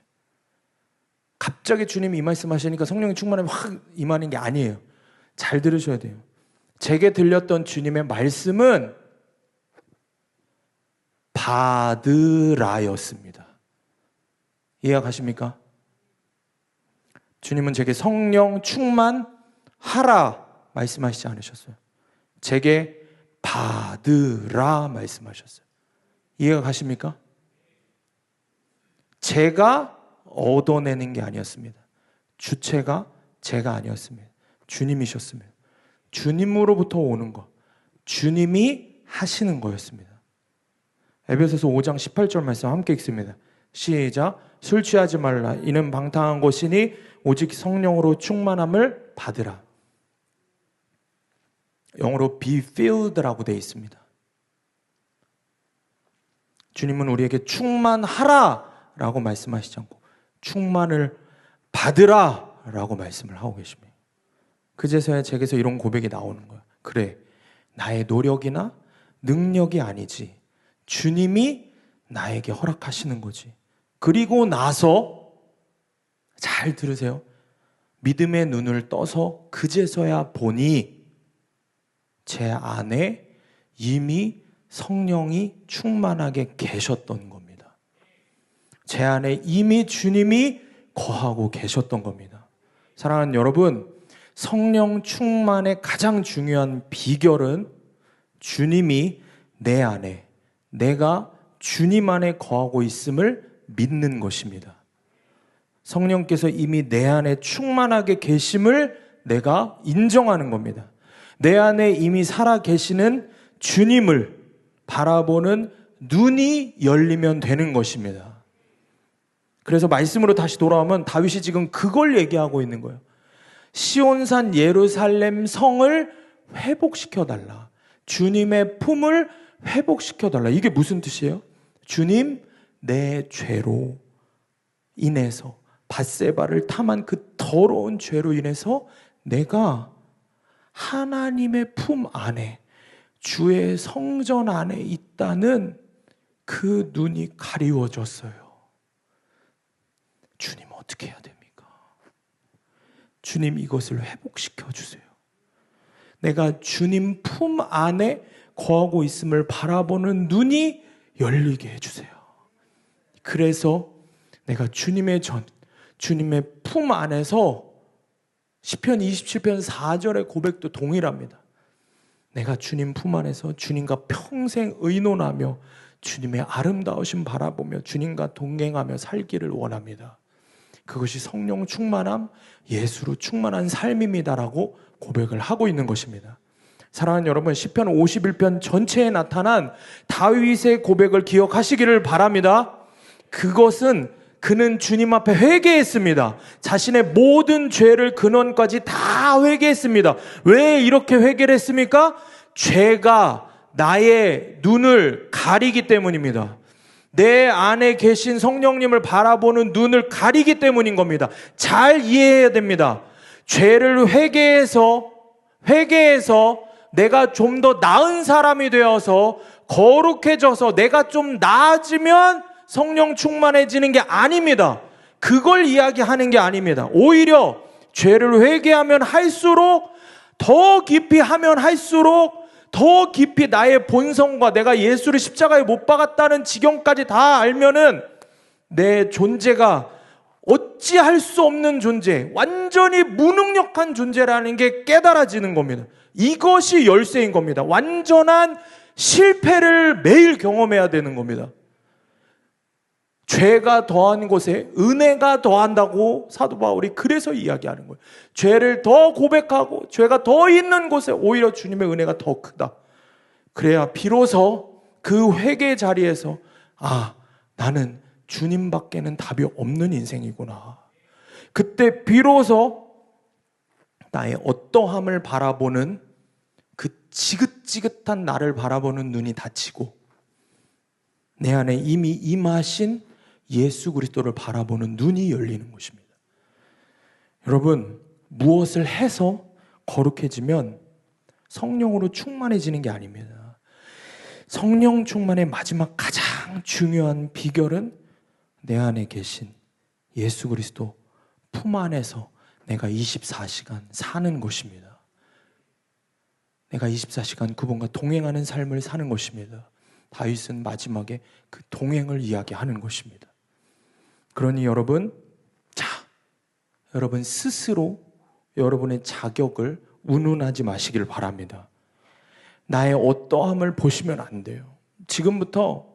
갑자기 주님이 이 말씀하시니까 성령의 충만함이 확 임하는 게 아니에요. 잘 들으셔야 돼요. 제게 들렸던 주님의 말씀은 받으라였습니다. 이해가십니까? 주님은 제게 성령 충만하라 말씀하시지 않으셨어요. 제게 받으라 말씀하셨어요. 이해가 가십니까? 제가 얻어내는 게 아니었습니다. 주체가 제가 아니었습니다. 주님이셨습니다. 주님으로부터 오는 것, 주님이 하시는 거였습니다. 에베소서 5장 18절 말씀 함께 읽습니다. 시작. 술 취하지 말라. 이는 방탕한 것이니 오직 성령으로 충만함을 받으라. 영어로 be filled라고 되어 있습니다. 주님은 우리에게 충만하라 라고 말씀하시지 않고 충만을 받으라 라고 말씀을 하고 계십니다. 그제서야 제게서 이런 고백이 나오는 거야. 그래, 나의 노력이나 능력이 아니지, 주님이 나에게 허락하시는 거지. 그리고 나서 잘 들으세요. 믿음의 눈을 떠서 그제서야 보니 제 안에 이미 성령이 충만하게 계셨던 겁니다. 제 안에 이미 주님이 거하고 계셨던 겁니다. 사랑하는 여러분, 성령 충만의 가장 중요한 비결은 주님이 내 안에, 내가 주님 안에 거하고 있음을 믿는 것입니다. 성령께서 이미 내 안에 충만하게 계심을 내가 인정하는 겁니다. 내 안에 이미 살아계시는 주님을 바라보는 눈이 열리면 되는 것입니다. 그래서 말씀으로 다시 돌아오면 다윗이 지금 그걸 얘기하고 있는 거예요. 시온산 예루살렘 성을 회복시켜달라. 주님의 품을 회복시켜달라. 이게 무슨 뜻이에요? 주님, 내 죄로 인해서, 밧세바를 탐한 그 더러운 죄로 인해서 내가 하나님의 품 안에, 주의 성전 안에 있다는 그 눈이 가리워졌어요. 주님, 어떻게 해야 됩니까? 주님, 이것을 회복시켜 주세요. 내가 주님 품 안에 거하고 있음을 바라보는 눈이 열리게 해주세요. 그래서 내가 주님의 품 안에서 시편 27편 4절의 고백도 동일합니다. 내가 주님 품 안에서 주님과 평생 의논하며 주님의 아름다우심 바라보며 주님과 동행하며 살기를 원합니다. 그것이 성령 충만함, 예수로 충만한 삶입니다라고 고백을 하고 있는 것입니다. 사랑하는 여러분, 시편 51편 전체에 나타난 다윗의 고백을 기억하시기를 바랍니다. 그것은 그는 주님 앞에 회개했습니다. 자신의 모든 죄를 근원까지 다 회개했습니다. 왜 이렇게 회개를 했습니까? 죄가 나의 눈을 가리기 때문입니다. 내 안에 계신 성령님을 바라보는 눈을 가리기 때문인 겁니다. 잘 이해해야 됩니다. 죄를 회개해서 내가 좀 더 나은 사람이 되어서 거룩해져서 내가 좀 나아지면 성령 충만해지는 게 아닙니다. 그걸 이야기하는 게 아닙니다. 오히려 죄를 회개하면 할수록, 더 깊이 하면 할수록 더 깊이 나의 본성과 내가 예수를 십자가에 못 박았다는 지경까지 다 알면은 내 존재가 어찌할 수 없는 존재, 완전히 무능력한 존재라는 게 깨달아지는 겁니다. 이것이 열쇠인 겁니다. 완전한 실패를 매일 경험해야 되는 겁니다. 죄가 더한 곳에 은혜가 더한다고 사도 바울이 그래서 이야기하는 거예요. 죄를 더 고백하고 죄가 더 있는 곳에 오히려 주님의 은혜가 더 크다. 그래야 비로소 그 회개 자리에서 나는 주님밖에는 답이 없는 인생이구나. 그때 비로소 나의 어떠함을 바라보는 그 지긋지긋한 나를 바라보는 눈이 닫히고 내 안에 이미 임하신 예수 그리스도를 바라보는 눈이 열리는 것입니다. 여러분, 무엇을 해서 거룩해지면 성령으로 충만해지는 게 아닙니다. 성령 충만의 마지막 가장 중요한 비결은 내 안에 계신 예수 그리스도 품 안에서 내가 24시간 사는 것입니다. 내가 24시간 그분과 동행하는 삶을 사는 것입니다. 다윗은 마지막에 그 동행을 이야기하는 것입니다. 그러니 여러분 스스로 여러분의 자격을 운운하지 마시길 바랍니다. 나의 어떠함을 보시면 안 돼요. 지금부터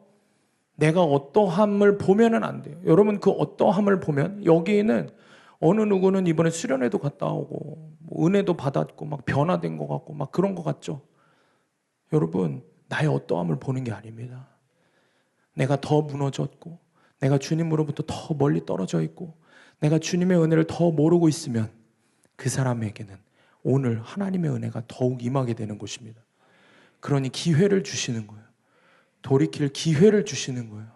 내가 어떠함을 보면은 안 돼요. 여러분, 그 어떠함을 보면 여기에는 어느 누구는 이번에 수련회도 갔다 오고 은혜도 받았고 막 변화된 것 같고 막 그런 것 같죠. 여러분, 나의 어떠함을 보는 게 아닙니다. 내가 더 무너졌고 내가 주님으로부터 더 멀리 떨어져 있고 내가 주님의 은혜를 더 모르고 있으면 그 사람에게는 오늘 하나님의 은혜가 더욱 임하게 되는 것입니다. 그러니 기회를 주시는 거예요. 돌이킬 기회를 주시는 거예요.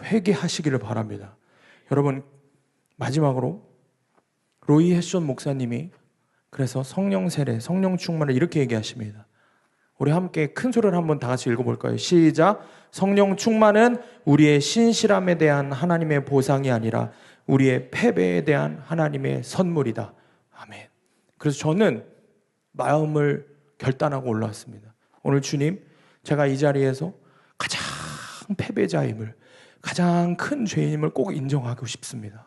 회개하시기를 바랍니다. 여러분, 마지막으로 로이 해션 목사님이 그래서 성령 세례, 성령 충만을 이렇게 얘기하십니다. 우리 함께 큰 소리를 한번 다 같이 읽어볼까요? 시작! 성령 충만은 우리의 신실함에 대한 하나님의 보상이 아니라 우리의 패배에 대한 하나님의 선물이다. 아멘. 그래서 저는 마음을 결단하고 올라왔습니다. 오늘 주님, 제가 이 자리에서 가장 패배자임을, 가장 큰 죄인임을 꼭 인정하고 싶습니다.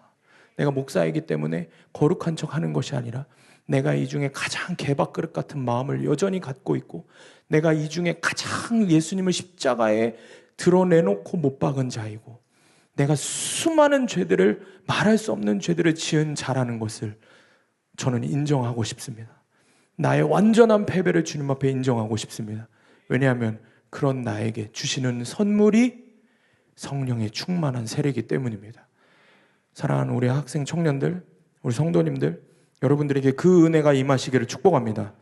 내가 목사이기 때문에 거룩한 척 하는 것이 아니라 내가 이 중에 가장 개밥그릇 같은 마음을 여전히 갖고 있고 내가 이 중에 가장 예수님을 십자가에 드러내놓고 못 박은 자이고 내가 수많은 죄들을 말할 수 없는 죄들을 지은 자라는 것을 저는 인정하고 싶습니다. 나의 완전한 패배를 주님 앞에 인정하고 싶습니다. 왜냐하면 그런 나에게 주시는 선물이 성령의 충만한 세례이기 때문입니다. 사랑하는 우리 학생 청년들, 우리 성도님들, 여러분들에게 그 은혜가 임하시기를 축복합니다.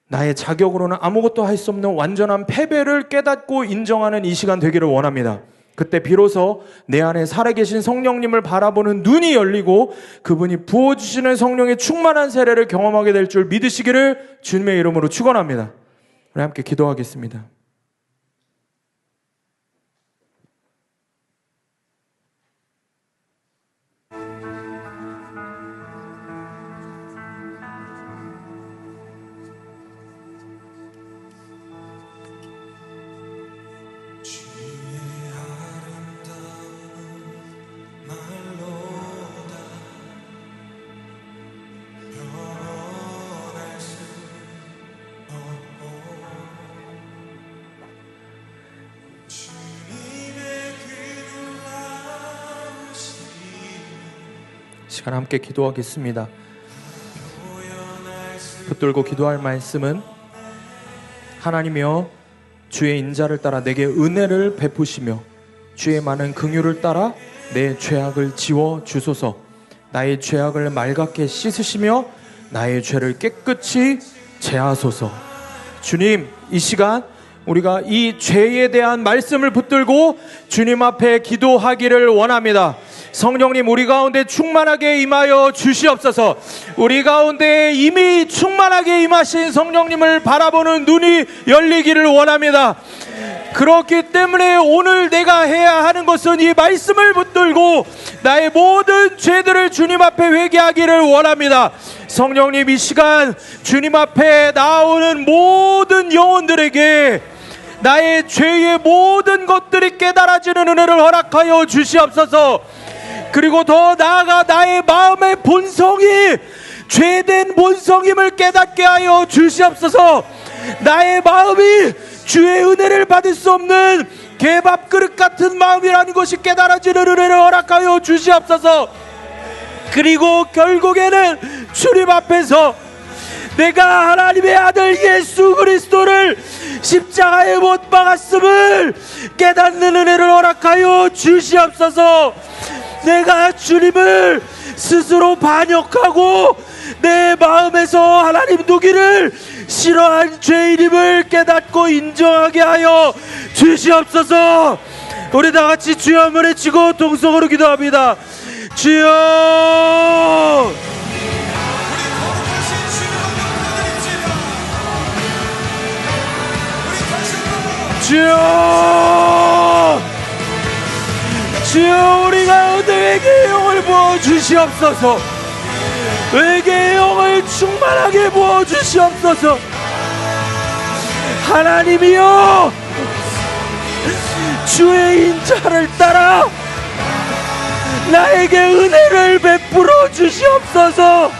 나의 자격으로는 아무것도 할 수 없는 완전한 패배를 깨닫고 인정하는 이 시간 되기를 원합니다. 그때 비로소 내 안에 살아계신 성령님을 바라보는 눈이 열리고 그분이 부어주시는 성령의 충만한 세례를 경험하게 될 줄 믿으시기를 주님의 이름으로 축원합니다. 우리 함께 기도하겠습니다. 시간 함께 기도하겠습니다. 붙들고 기도할 말씀은 하나님이여 주의 인자를 따라 내게 은혜를 베푸시며 주의 많은 긍휼을 따라 내 죄악을 지워 주소서. 나의 죄악을 맑게 씻으시며 나의 죄를 깨끗이 제하소서. 주님, 이 시간 우리가 이 죄에 대한 말씀을 붙들고 주님 앞에 기도하기를 원합니다. 성령님, 우리 가운데 충만하게 임하여 주시옵소서. 우리 가운데 이미 충만하게 임하신 성령님을 바라보는 눈이 열리기를 원합니다. 그렇기 때문에 오늘 내가 해야 하는 것은 이 말씀을 붙들고 나의 모든 죄들을 주님 앞에 회개하기를 원합니다. 성령님, 이 시간 주님 앞에 나오는 모든 영혼들에게 나의 죄의 모든 것들이 깨달아지는 은혜를 허락하여 주시옵소서. 그리고 더 나아가 나의 마음의 본성이 죄된 본성임을 깨닫게 하여 주시옵소서. 나의 마음이 주의 은혜를 받을 수 없는 개밥그릇 같은 마음이라는 것이 깨달아지는 은혜를 허락하여 주시옵소서. 그리고 결국에는 주님 앞에서 내가 하나님의 아들 예수 그리스도를 십자가에 못 박았음을 깨닫는 은혜를 허락하여 주시옵소서. 내가 주님을 스스로 반역하고 내 마음에서 하나님 두기를 싫어한 죄인임을 깨닫고 인정하게 하여 주시옵소서. 우리 다같이 주여 한번 외치고 동성으로 기도합니다. 주여, 주여, 주여, 우리 가운데 외계의 영을 부어주시옵소서. 외계의 영을 충만하게 부어주시옵소서. 하나님이여, 주의 인자를 따라 나에게 은혜를 베풀어 주시옵소서.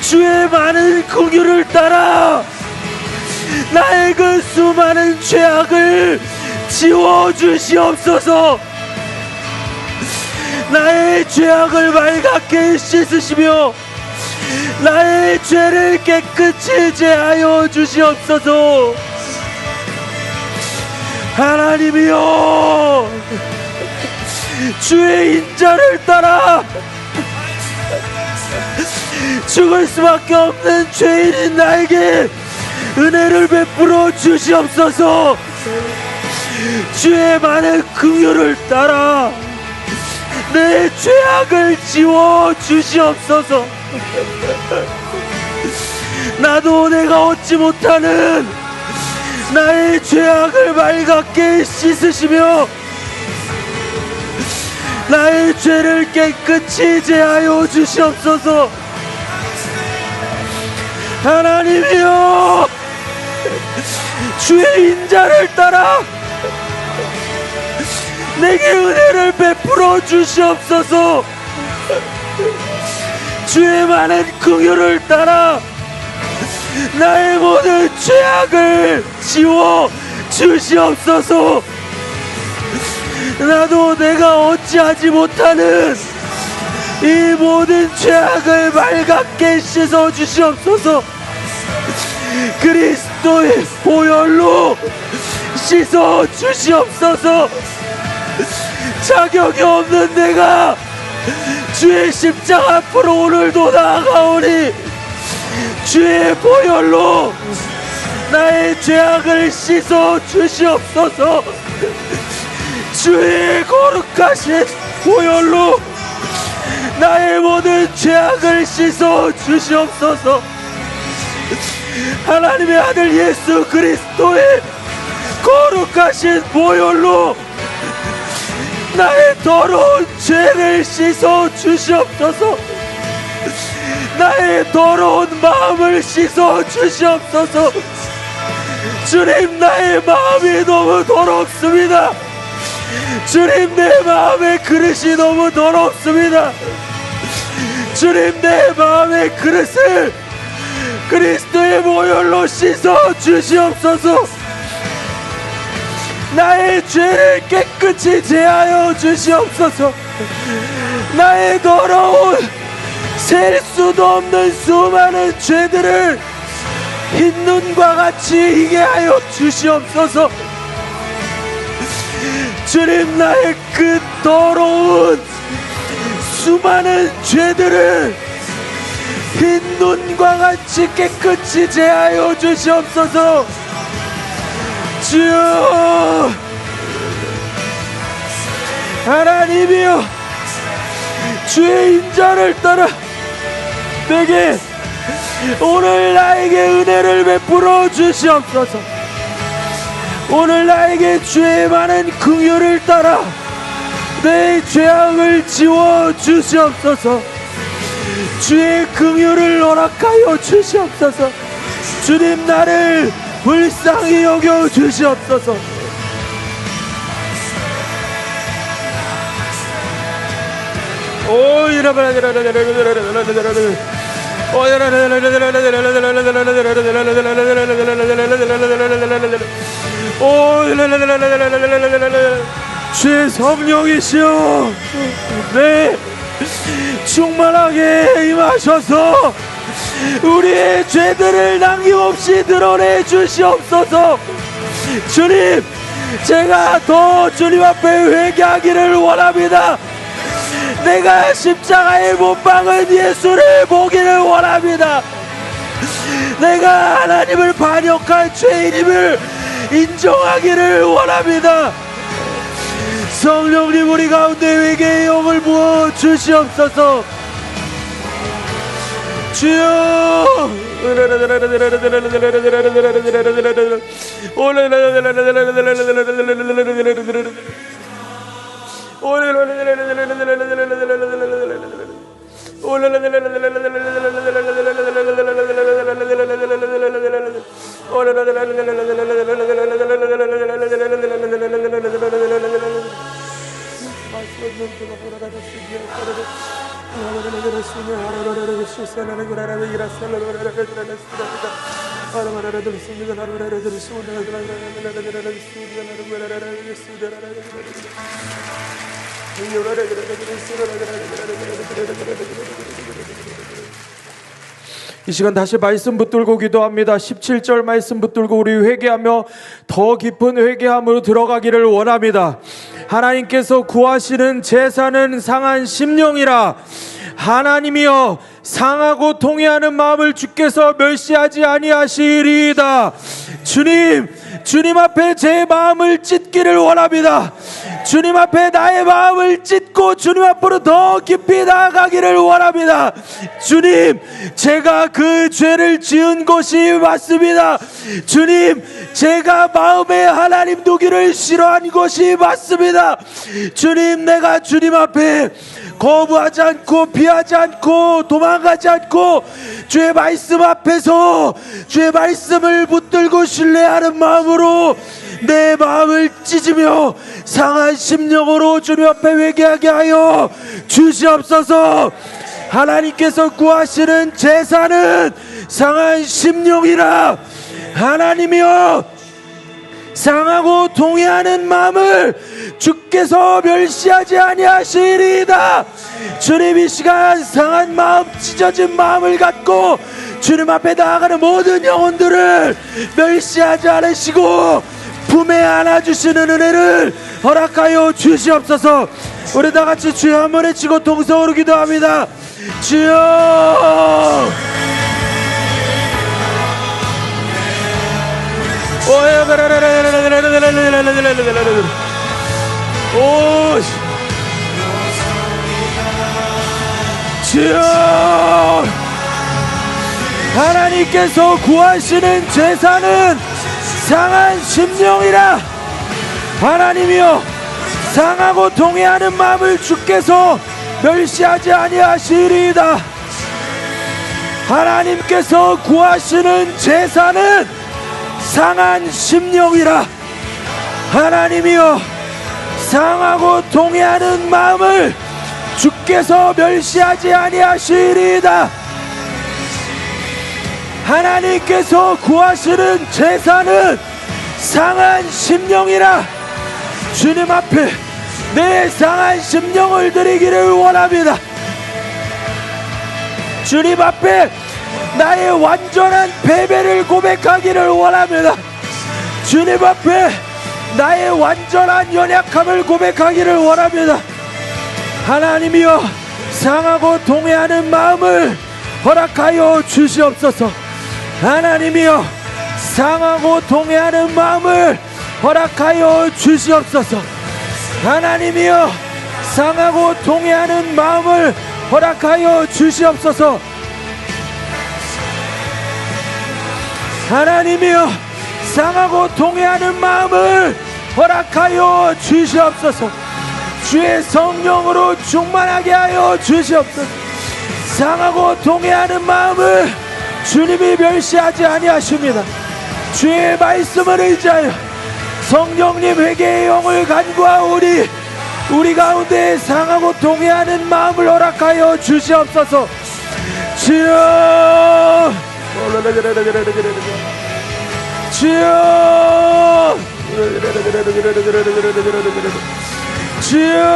주의 많은 긍휼을 따라 나의 그 수많은 죄악을 지워주시옵소서. 나의 죄악을 맑게 씻으시며 나의 죄를 깨끗이 제하여 주시옵소서. 하나님이여, 주의 인자를 따라 죽을 수밖에 없는 죄인인 나에게 은혜를 베풀어 주시옵소서. 주의 많은 긍휼을 따라 내 죄악을 지워 주시옵소서. 나도 내가 얻지 못하는 나의 죄악을 맑게 씻으시며 나의 죄를 깨끗이 제하여 주시옵소서. 하나님이여, 주의 인자를 따라 내게 은혜를 베풀어 주시옵소서. 주의 많은 긍휼을 따라 나의 모든 죄악을 지워 주시옵소서. 나도 내가 어찌하지 못하는 이 모든 죄악을 말갛게 씻어 주시옵소서. 그리스도의 보혈로 씻어 주시옵소서. 자격이 없는 내가 주의 십자가 앞으로 오늘도 나아가오니 주의 보혈로 나의 죄악을 씻어 주시옵소서. 주의 거룩하신 보혈로 나의 모든 죄악을 씻어 주시옵소서. 하나님의 아들 예수 그리스도의 거룩하신 보혈로 나의 더러운 죄를 씻어 주시옵소서. 나의 더러운 마음을 씻어 주시옵소서. 주님, 나의 마음이 너무 더럽습니다. 주님, 내 마음의 그릇이 너무 더럽습니다. 주님, 내 마음의 그릇을 그리스도의 보혈로 씻어 주시옵소서. 나의 죄를 깨끗이 제하여 주시옵소서. 나의 더러운 셀 수도 없는 수많은 죄들을 흰눈과 같이 희게 하여 주시옵소서. 주님, 나의 그 더러운 수많은 죄들을 흰눈과 같이 깨끗이 제하여 주시옵소서. 주여, 하나님이여, 주의 인자를 따라 내게 오늘 나에게 은혜를 베풀어 주시옵소서. 오늘 나에게 주의 많은 긍휼을 따라 내 죄악을 지워 주시옵소서. 주의 긍휼을 허락하여 주시옵소서. 주님, 나를 불쌍히 여겨 주시옵소서. 오 주의 성령이시여, 네, 충만하게 임하셔서 우리의 죄들을 남김없이 드러내 주시옵소서. 주님, 제가 더 주님 앞에 회개하기를 원합니다. 내가 십자가에 못 박은 예수를 보기를 원합니다. 내가 하나님을 반역한 죄인임을 인정하기를 원합니다. 성령님, 우리 가운데 회개의 영을 부어 주시옵소서. 주여, 이 시간 다시 말씀 붙들고 기도합니다. 17절 말씀 붙들고 우리 회개하며 더 깊은 회개함으로 들어가기를 원합니다. 하나님께서 구하시는 제사는 상한 심령이라. 하나님이여, 상하고 통회하는 마음을 주께서 멸시하지 아니하시리이다. 주님 앞에 제 마음을 찢기를 원합니다. 주님 앞에 나의 마음을 찢고 주님 앞으로 더 깊이 나아가기를 원합니다. 주님, 제가 그 죄를 지은 것이 맞습니다. 주님, 제가 마음에 하나님 두기를 싫어한 것이 맞습니다. 주님, 내가 주님 앞에 거부하지 않고 피하지 않고 도망가지 않고 주의 말씀 앞에서 주의 말씀을 붙들고 신뢰하는 마음으로 내 마음을 찢으며 상한 심령으로 주님 앞에 회개하게 하여 주시옵소서. 하나님께서 구하시는 제사는 상한 심령이라. 하나님이여, 상하고 동의하는 마음을 주께서 멸시하지 아니하시리이다. 주님, 이 시간 상한 마음, 찢어진 마음을 갖고 주님 앞에 나아가는 모든 영혼들을 멸시하지 않으시고 품에 안아주시는 은혜를 허락하여 주시옵소서. 우리 다같이 주여 한 번에 치고 동성으로 기도합니다. 주여, 주여, 하나님께서 구하시는 제사는 상한 심령이라. 하나님이여, 상하고 동의하는 마음을 주께서 멸시하지 아니하시리이다. 하나님께서 구하시는 제사는 상한 심령이라. 하나님이여, 상하고 동의하는 마음을 주께서 멸시하지 아니하시리이다. 하나님께서 구하시는 제사는 상한 심령이라. 주님 앞에 내 상한 심령을 드리기를 원합니다. 주님 앞에 나의 완전한 패배를 고백하기를 원합니다. 주님 앞에 나의 완전한 연약함을 고백하기를 원합니다. 하나님이여, 상하고 동의하는 마음을 허락하여 주시옵소서. 하나님이여, 상하고 동의하는 마음을 허락하여 주시옵소서. 하나님이여, 상하고 동의하는 마음을 허락하여 주시옵소서. 하나님이여, 상하고 동의하는 마음을 허락하여 주시옵소서. 주의 성령으로 충만하게 하여 주시옵소서. 상하고 동의하는 마음을 주님이 멸시하지 아니하십니다. 주의 말씀을 의지하여 성령님 회개의 영을 간구하오니 우리 가운데 상하고 동의하는 마음을 허락하여 주시옵소서. 주여, 주여, 주여,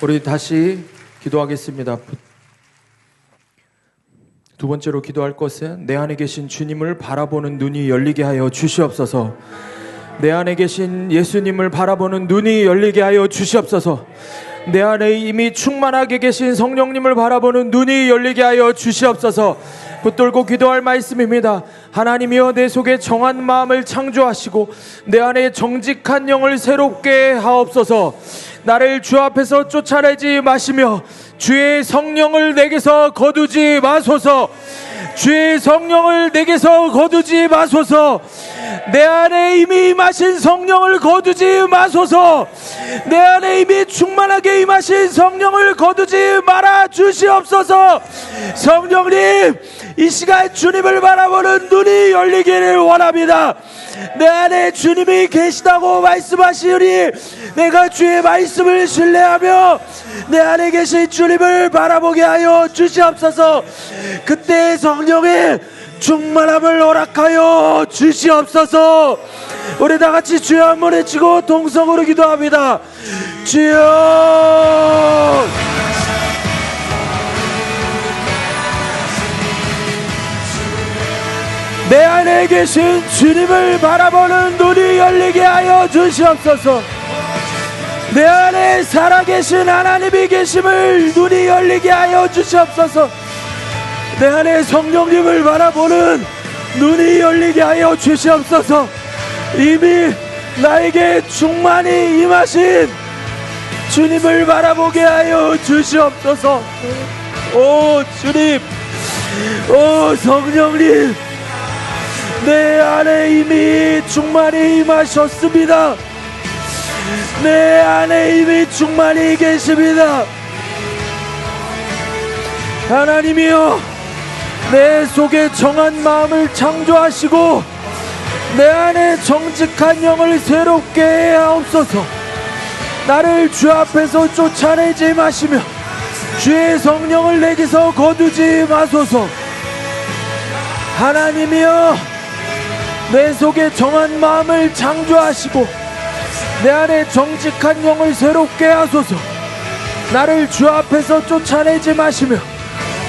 우리 다시 기도하겠습니다. 두 번째로 기도할 것은 내 안에 계신 주님을 바라보는 눈이 열리게 하여 주시옵소서. 내 안에 계신 예수님을 바라보는 눈이 열리게 하여 주시옵소서. 내 안에 이미 충만하게 계신 성령님을 바라보는 눈이 열리게 하여 주시옵소서. 붙들고 기도할 말씀입니다. 하나님이여, 내 속에 정한 마음을 창조하시고 내 안에 정직한 영을 새롭게 하옵소서. 나를 주 앞에서 쫓아내지 마시며 주의 성령을 내게서 거두지 마소서. 주의 성령을 내게서 거두지 마소서. 내 안에 이미 임하신 성령을 거두지 마소서. 내 안에 이미 충만하게 임하신 성령을 거두지 말아 주시옵소서. 성령님, 이 시간 주님을 바라보는 눈이 열리기를 원합니다. 내 안에 주님이 계시다고 말씀하시니 내가 주의 말씀을 신뢰하며 내 안에 계신 주님을 바라보게 하여 주시옵소서. 그때 성령의 충만함을 허락하여 주시옵소서. 우리 다같이 주여 한번 외치고 동성으로 기도합니다. 주여, 내 안에 계신 주님을 바라보는 눈이 열리게 하여 주시옵소서. 내 안에 살아계신 하나님이 계심을 눈이 열리게 하여 주시옵소서. 내 안에 성령님을 바라보는 눈이 열리게 하여 주시옵소서. 이미 나에게 충만히 임하신 주님을 바라보게 하여 주시옵소서. 오 주님, 오 성령님, 내 안에 이미 충만히 임하셨습니다. 내 안에 이미 충만히 계십니다. 하나님이여, 내 속에 정한 마음을 창조하시고 내 안에 정직한 영을 새롭게 해 하옵소서. 나를 주 앞에서 쫓아내지 마시며 주의 성령을 내게서 거두지 마소서. 하나님이여, 내 속에 정한 마음을 창조하시고 내 안에 정직한 영을 새롭게 하소서. 나를 주 앞에서 쫓아내지 마시며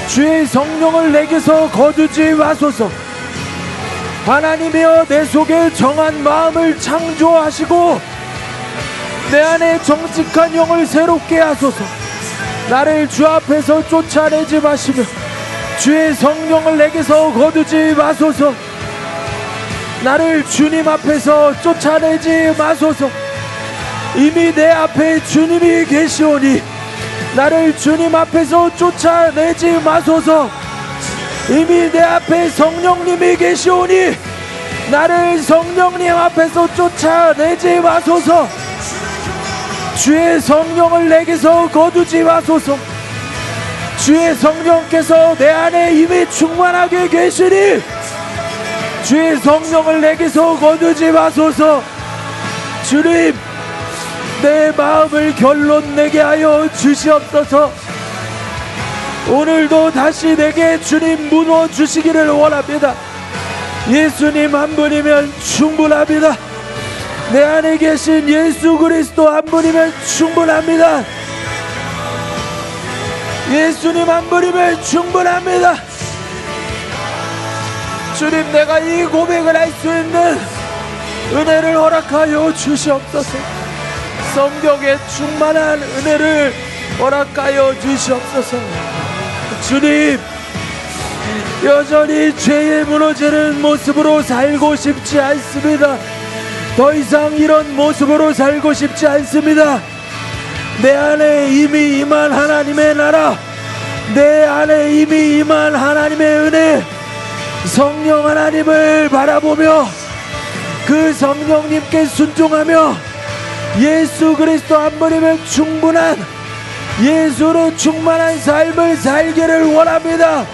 주의 성령을 내게서 거두지 마소서. 하나님이여, 내 속에 정한 마음을 창조하시고 내 안에 정직한 영을 새롭게 하소서. 나를 주 앞에서 쫓아내지 마시며 주의 성령을 내게서 거두지 마소서. 나를 주님 앞에서 쫓아내지 마소서. 이미 내 앞에 주님이 계시오니 나를 주님 앞에서 쫓아내지 마소서. 이미 내 앞에 성령님이 계시오니 나를 성령님 앞에서 쫓아내지 마소서. 주의 성령을 내게서 거두지 마소서. 주의 성령께서 내 안에 이미 충만하게 계시니 주의 성령을 내게서 거두지 마소서. 주님, 내 마음을 결론내게 하여 주시옵소서. 오늘도 다시 내게 주님 문어 주시기를 원합니다. 예수님 한 분이면 충분합니다. 내 안에 계신 예수 그리스도 한 분이면 충분합니다. 예수님 한 분이면 충분합니다. 주님, 내가 이 고백을 할 수 있는 은혜를 허락하여 주시옵소서. 성경에 충만한 은혜를 허락하여 주시옵소서. 주님, 여전히 죄에 무너지는 모습으로 살고 싶지 않습니다. 더 이상 이런 모습으로 살고 싶지 않습니다. 내 안에 이미 임한 하나님의 나라, 내 안에 이미 임한 하나님의 은혜, 성령 하나님을 바라보며 그 성령님께 순종하며 예수 그리스도 한 분이면 충분한, 예수로 충만한 삶을 살기를 원합니다.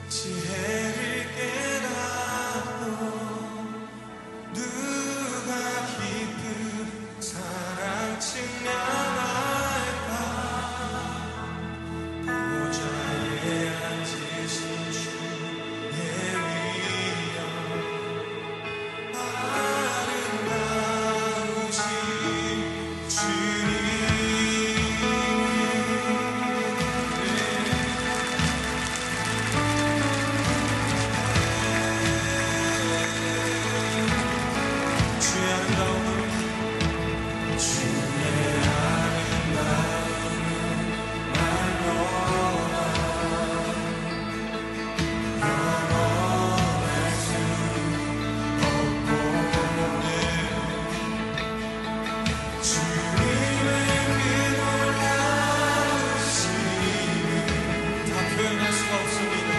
지혜를 깨닫고 누가 깊은 사랑 측량할까 보좌에 앉으신 주의 위엄 아름다우신 주님 주의 아름다움을 다 표현할 수가 없습니다.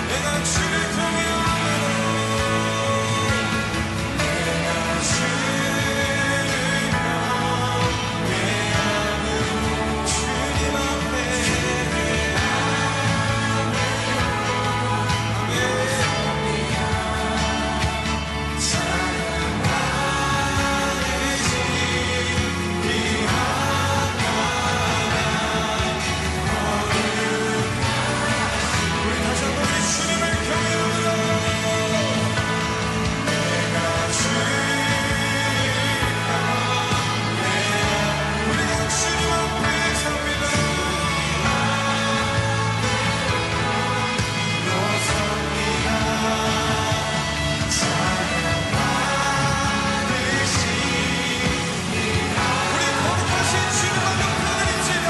내가 주를 경외하며 주님 앞에 우리 다시 한번 우리 주님을 경외하며 내가 우리가 주님 앞에 섭니다. 우리 거룩하신 주님을 높여드립시다.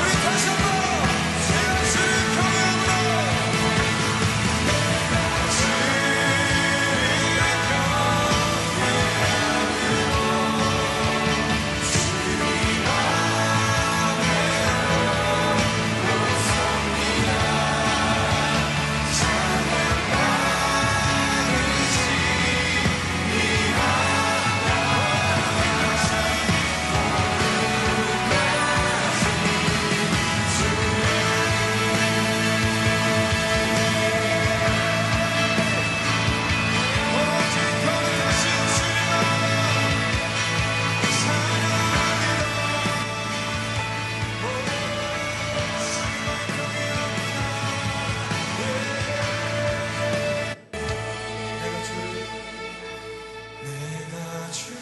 우리 다시 한번 내가 주를 경외하며 오직 거룩하신 주님만 내가 주를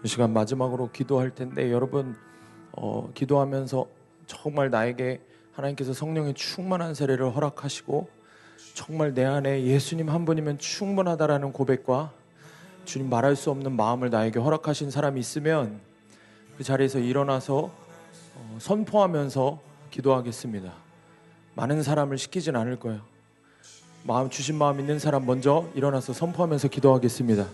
이 시간 마지막으로 기도할 텐데 여러분 기도하면서 정말 나에게 하나님께서 성령의 충만한 세례를 허락하시고 정말 내 안에 예수님 한 분이면 충분하다라는 고백과 주님 말할 수 없는 마음을 나에게 허락하신 사람이 있으면 그 자리에서 일어나서 선포하면서 기도하겠습니다. 많은 사람을 시키진 않을 거예요. 마음 주신 마음 있는 사람 먼저 일어나서 선포하면서 기도하겠습니다.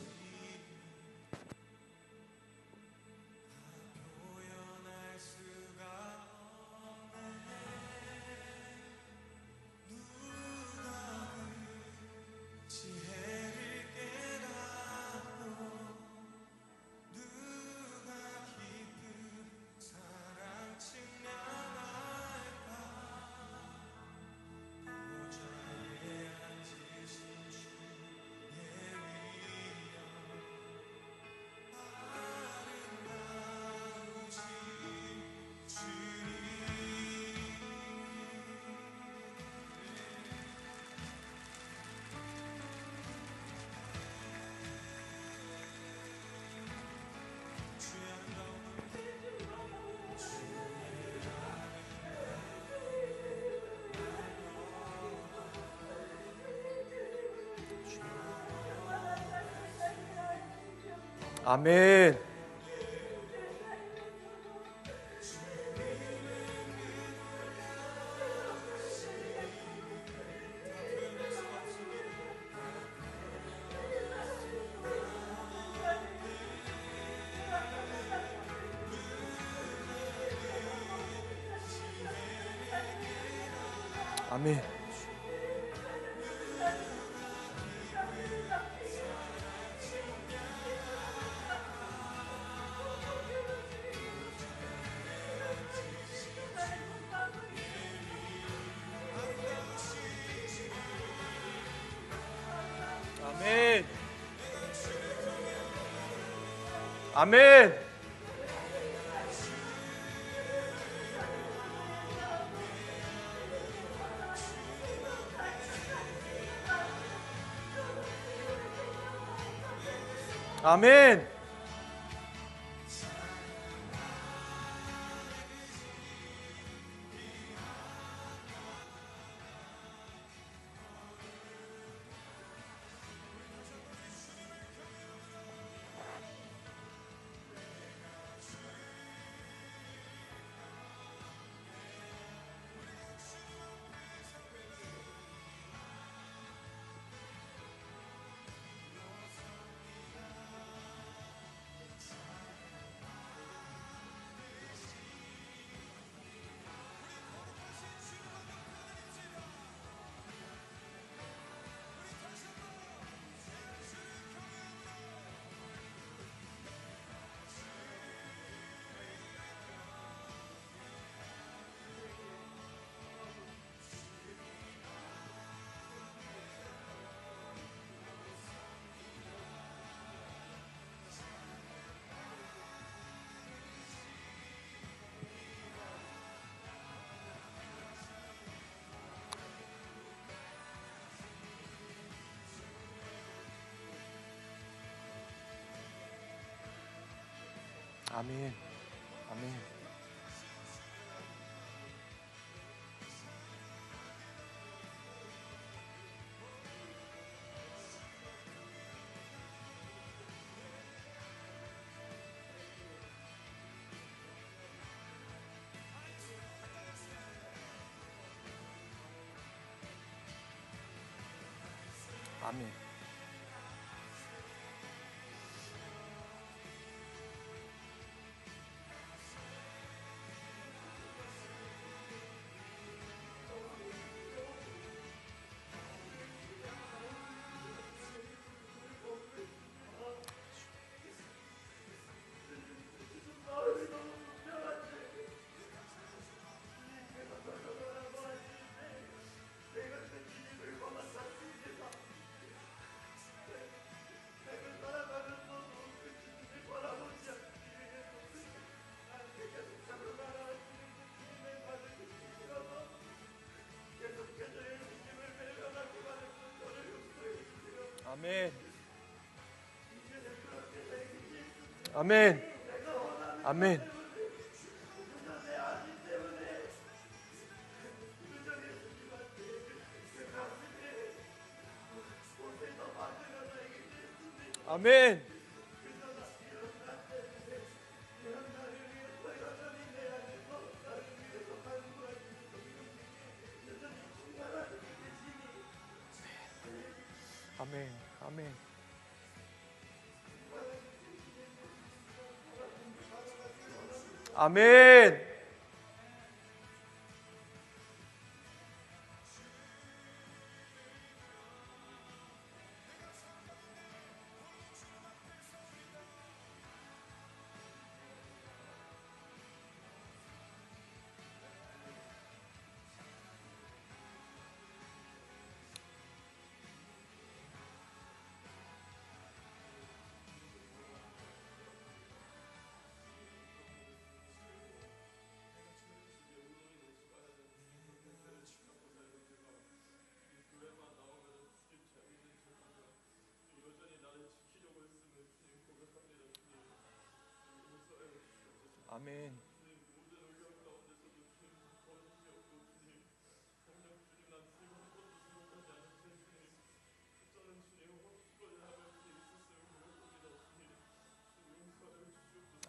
아멘. 아멘. 아멘. 아멘. 아멘. 아멘. 아멘. 아멘. 아멘. 아멘. 아멘. 아멘. 아멘. 아멘. 아멘. 아멘.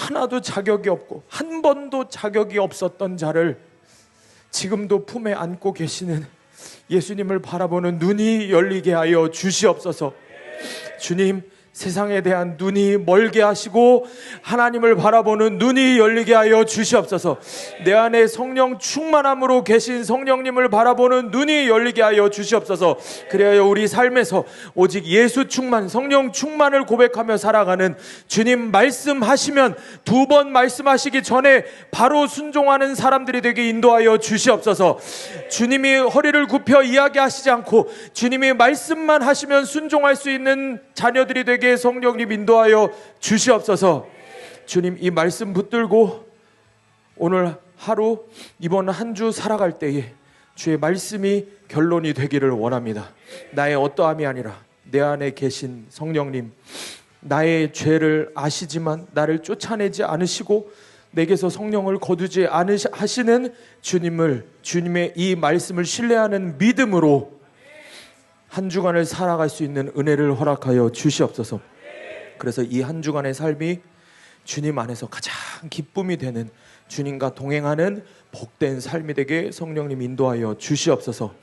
하나도 자격이 없고 한 번도 자격이 없었던 자를 지금도 품에 안고 계시는 예수님을 바라보는 눈이 열리게 하여 주시옵소서. 주님, 세상에 대한 눈이 멀게 하시고 하나님을 바라보는 눈이 열리게 하여 주시옵소서. 내 안에 성령 충만함으로 계신 성령님을 바라보는 눈이 열리게 하여 주시옵소서. 그래야 우리 삶에서 오직 예수 충만, 성령 충만을 고백하며 살아가는, 주님 말씀하시면 두 번 말씀하시기 전에 바로 순종하는 사람들이 되게 인도하여 주시옵소서. 주님이 허리를 굽혀 이야기하시지 않고 주님이 말씀만 하시면 순종할 수 있는 자녀들이 되게 성령님 인도하여 주시옵소서. 주님, 이 말씀 붙들고 오늘 하루, 이번 한 주 살아갈 때에 주의 말씀이 결론이 되기를 원합니다. 나의 어떠함이 아니라 내 안에 계신 성령님, 나의 죄를 아시지만 나를 쫓아내지 않으시고 내게서 성령을 거두지 않으시는 주님의 이 말씀을 신뢰하는 믿음으로 한 주간을 살아갈 수 있는 은혜를 허락하여 주시옵소서. 그래서 이 한 주간의 삶이 주님 안에서 가장 기쁨이 되는, 주님과 동행하는 복된 삶이 되게 성령님 인도하여 주시옵소서.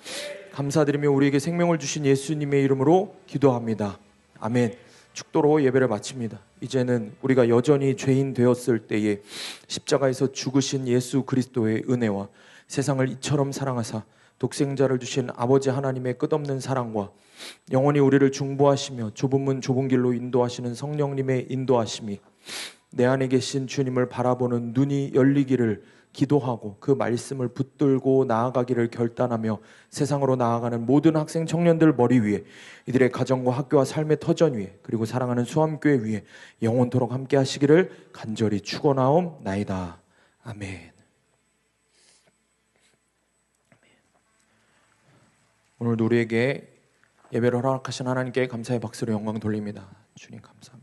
감사드리며 우리에게 생명을 주신 예수님의 이름으로 기도합니다. 아멘. 축도로 예배를 마칩니다. 이제는 우리가 여전히 죄인 되었을 때에 십자가에서 죽으신 예수 그리스도의 은혜와 세상을 이처럼 사랑하사 독생자를 주신 아버지 하나님의 끝없는 사랑과 영원히 우리를 중보하시며 좁은 문 좁은 길로 인도하시는 성령님의 인도하심이 내 안에 계신 주님을 바라보는 눈이 열리기를 기도하고 그 말씀을 붙들고 나아가기를 결단하며 세상으로 나아가는 모든 학생 청년들 머리 위에, 이들의 가정과 학교와 삶의 터전 위에, 그리고 사랑하는 수암교회 위에 영원토록 함께 하시기를 간절히 축원하옵나이다. 아멘. 오늘도 우리에게 예배를 허락하신 하나님께 감사의 박수로 영광 돌립니다. 주님 감사합니다.